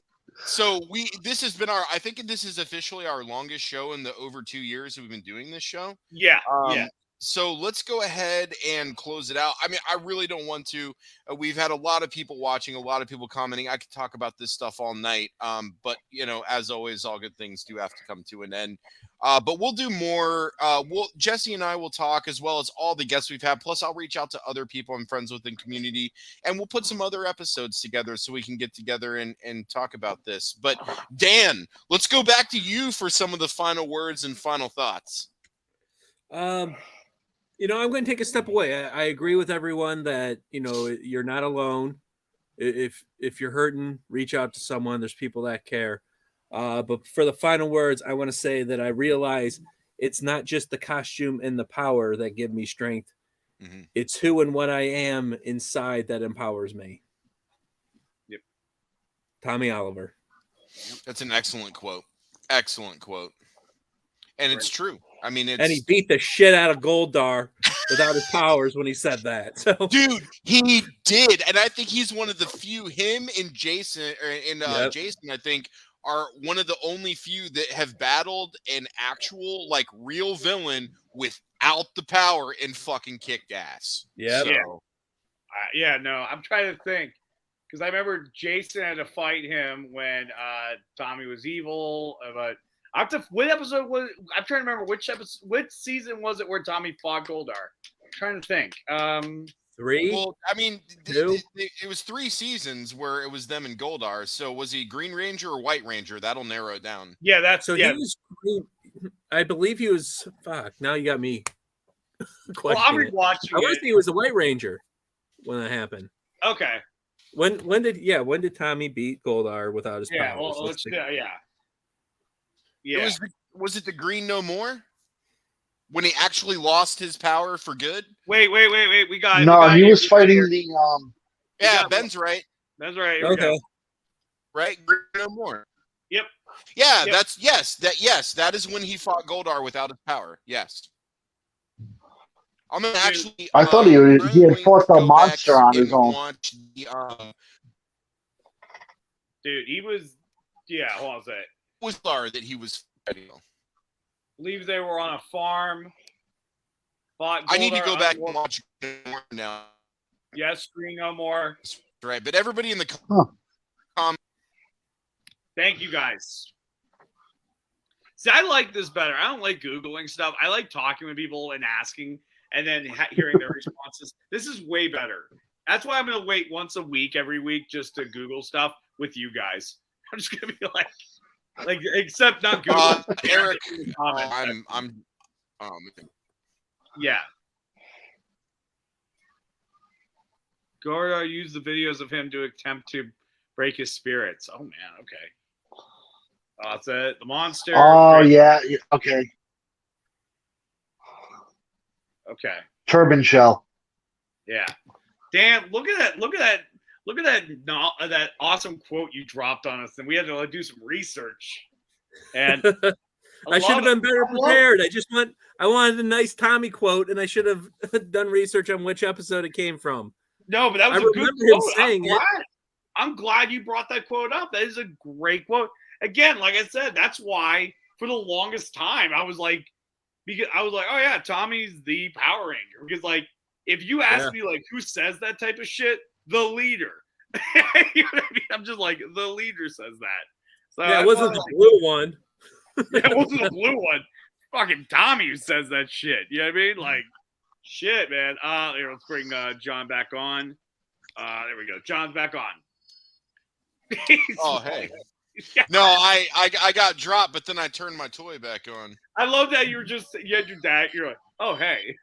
So this has been I think this is officially our longest show in the over 2 years we've been doing this show. Yeah. Yeah. So let's go ahead and close it out. I mean, I really don't want to. We've had a lot of people watching, a lot of people commenting. I could talk about this stuff all night. But as always, all good things do have to come to an end. But we'll do more. Jesse and I will talk, as well as all the guests we've had. Plus, I'll reach out to other people I'm friends with in community, and we'll put some other episodes together so we can get together and talk about this. But Dan, let's go back to you for some of the final words and final thoughts. I'm going to take a step away. I agree with everyone that, you're not alone. If you're hurting, reach out to someone. There's people that care. But for the final words, I want to say that I realize it's not just the costume and the power that give me strength. Mm-hmm. It's who and what I am inside that empowers me. Yep. Tommy Oliver. That's an excellent quote. Excellent quote. And it's true. I mean, and he beat the shit out of Goldar without his powers when he said that. So, dude, he did, and I think he's one of the few. Him and Jason, Jason, I think, are one of the only few that have battled an actual, like, real villain without the power and fucking kicked ass. Yeah. So. No, I'm trying to think, because I remember Jason had to fight him when Tommy was evil, but. What episode was? I'm trying to remember which season was it where Tommy fought Goldar? I'm trying to think. 3. Well, I mean, it was 3 seasons where it was them and Goldar. So was he Green Ranger or White Ranger? That'll narrow it down. Yeah, that's so. Yeah. He was. I believe he was. Fuck. Now you got me. Well, I'm rewatching. I want to say he was a White Ranger when that happened. Okay. When did Tommy beat Goldar without his powers? Yeah. Yeah. Was it the Green No More? When he actually lost his power for good? Wait. We got he was fighting the Yeah, Ben's right. That's right. Okay. Right? Green No More. Yep. Yeah, that is when he fought Goldar without his power. Yes. I'm gonna actually I thought he had fought the monster on his own. Dude, he was hold on a second. Was that he was fighting. I believe they were on a farm. I need to go back and watch more now. Yes, Screen No More. Right, but everybody in the thank you guys. See, I like this better. I don't like Googling stuff. I like talking with people and asking and then hearing their responses. This is way better. That's why I'm going to wait once a week, every week, just to Google stuff with you guys. I'm just going to be like, except not Google. Eric, yeah. Goldar used the videos of him to attempt to break his spirits. Oh man, okay. That's it. The monster. Oh yeah, okay. Okay. Turban shell. Yeah. Dan, look at that. Look at that awesome quote you dropped on us, and we had to do some research. And I should have been better prepared. I wanted a nice Tommy quote, and I should have done research on which episode it came from. No, but that was a good quote. I'm glad you brought that quote up. That is a great quote. Again, like I said, that's why for the longest time I was like, oh yeah, Tommy's the Power Ranger. Because like, if you ask me like who says that type of shit, the leader. You know what I mean? I'm just like, the leader says that. So yeah, it wasn't the blue one. Yeah, it wasn't the blue one. Fucking Tommy who says that shit. You know what I mean? Like, shit, man. Here, let's bring John back on. There we go. John's back on. Oh, hey. No, I got dropped, but then I turned my toy back on. I love that you had your dad. You're like, oh hey.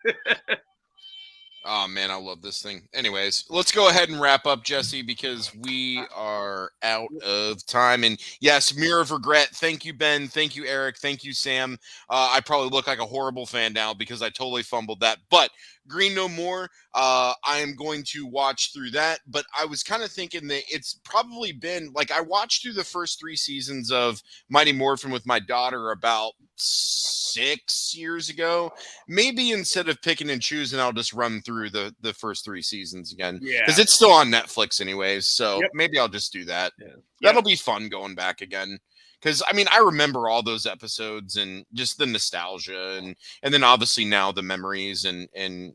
Oh man, I love this thing. Anyways, let's go ahead and wrap up, Jesse, because we are out of time. And yes, Mirror of Regret. Thank you, Ben. Thank you, Eric. Thank you, Sam. I probably look like a horrible fan now because I totally fumbled that. But Green No More, I am going to watch through that. But I was kind of thinking that it's probably been like I watched through the first 3 seasons of Mighty Morphin with my daughter about 6 years ago. Maybe instead of picking and choosing, I'll just run through the first 3 seasons again. Yeah. Because it's still on Netflix anyways. So Yep. maybe I'll just do that. Yeah. That'll be fun going back again. Because I mean, I remember all those episodes and just the nostalgia and then obviously now the memories and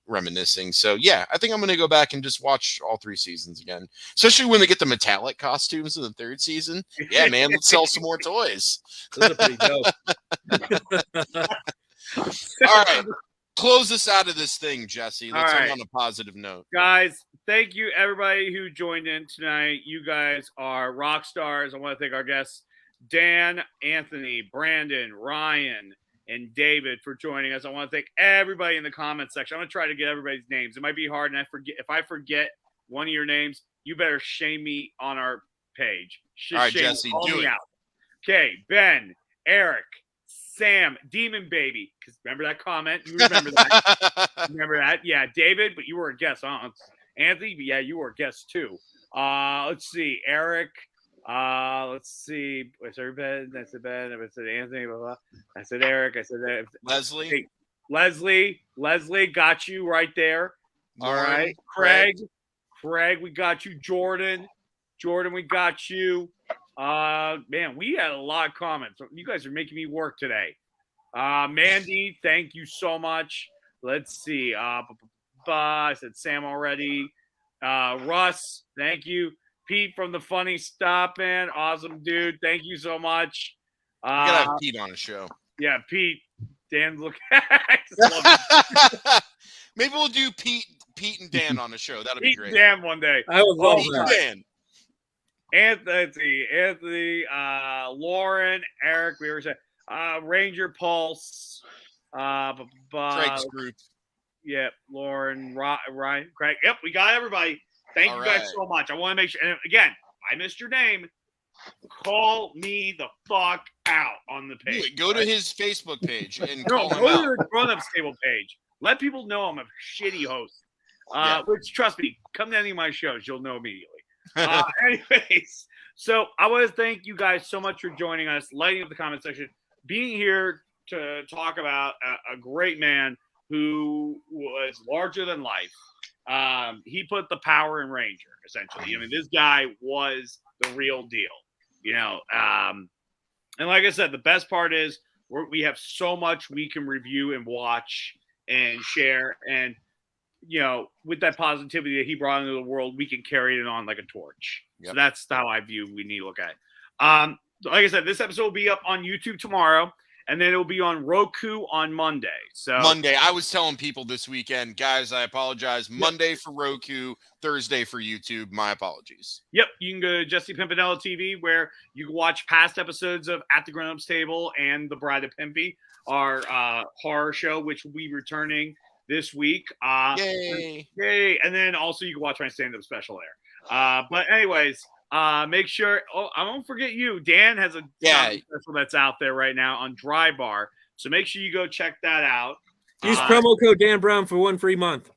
reminiscing. So yeah, I think I'm gonna go back and just watch all 3 seasons again. Especially when they get the metallic costumes in the 3rd season. Yeah, man, let's sell some more toys. Those are pretty dope. All right. Close us out of this thing, Jesse. Let's All end right. on a positive note. Guys, thank you everybody who joined in tonight. You guys are rock stars. I want to thank our guests, Dan, Anthony, Brandon, Ryan, and David for joining us. I want to thank everybody in the comments section. I'm going to try to get everybody's names. It might be hard, and if I forget one of your names, you better shame me on our page. All right, Jesse, do it. Okay, Ben, Eric, Sam, Demon Baby. Because remember that comment? You remember that? Remember that? Yeah, David, but you were a guest. Anthony, but yeah, you were a guest too. Let's see, Eric. Let's see. I said Ben. I said Ben. I said Anthony. Blah, blah. I said Eric. I said Leslie. Hey, Leslie, got you right there. All Lauren, right, Craig, we got you. Jordan, we got you. Man, we had a lot of comments. You guys are making me work today. Mandy, thank you so much. Let's see. I said Sam already. Russ, thank you. Pete from the Funny Stop Man, awesome dude. Thank you so much. We gotta have Pete on the show. Yeah, Pete. Dan's looking. I just love Maybe we'll do Pete and Dan on the show. That'll be Pete great. and Dan one day. I would love Pete that. and Dan. Anthony, Lauren, Eric, we were saying, Ranger Pulse, Craig's group. Yep, Lauren, Ryan, Craig. Yep, we got everybody. Thank All you guys right. so much. I want to make sure. And again, I missed your name. Call me the fuck out on the page. Go to his Facebook page and No, call him go out. to the grown-ups table page. Let people know I'm a shitty host. Yeah. Which, trust me, come to any of my shows, you'll know immediately. Anyways, so I want to thank you guys so much for joining us, lighting up the comment section, being here to talk about a great man who was larger than life. He put the power in Ranger, essentially. I mean, this guy was the real deal, you know. And like I said, the best part is we have so much we can review and watch and share. And, you know, with that positivity that he brought into the world, we can carry it on like a torch. Yep. So that's how I view we need to look at it. Like I said, this episode will be up on YouTube tomorrow, and then it'll be on Roku on Monday. So Monday. I was telling people this weekend, guys, I apologize. Monday for Roku, Thursday for YouTube. My apologies. Yep, you can go to Jesse Pimpinella TV, where you can watch past episodes of At the Grown Ups Table and The Bride of Pimpy, our horror show, which will be returning this week. Yay! And then also you can watch my stand-up special there. But anyways, make sure. Oh, I won't forget you. Dan has a special that's out there right now on Dry Bar. So make sure you go check that out. Use promo code Dan Brown for 1 free month.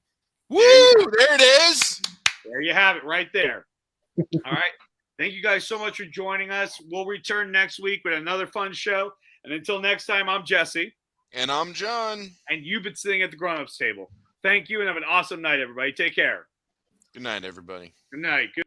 Woo! There it is. There you have it, right there. All right. Thank you guys so much for joining us. We'll return next week with another fun show. And until next time, I'm Jesse. And I'm John. And you've been sitting at the grown-ups table. Thank you, and have an awesome night, everybody. Take care. Good night, everybody. Good night. Good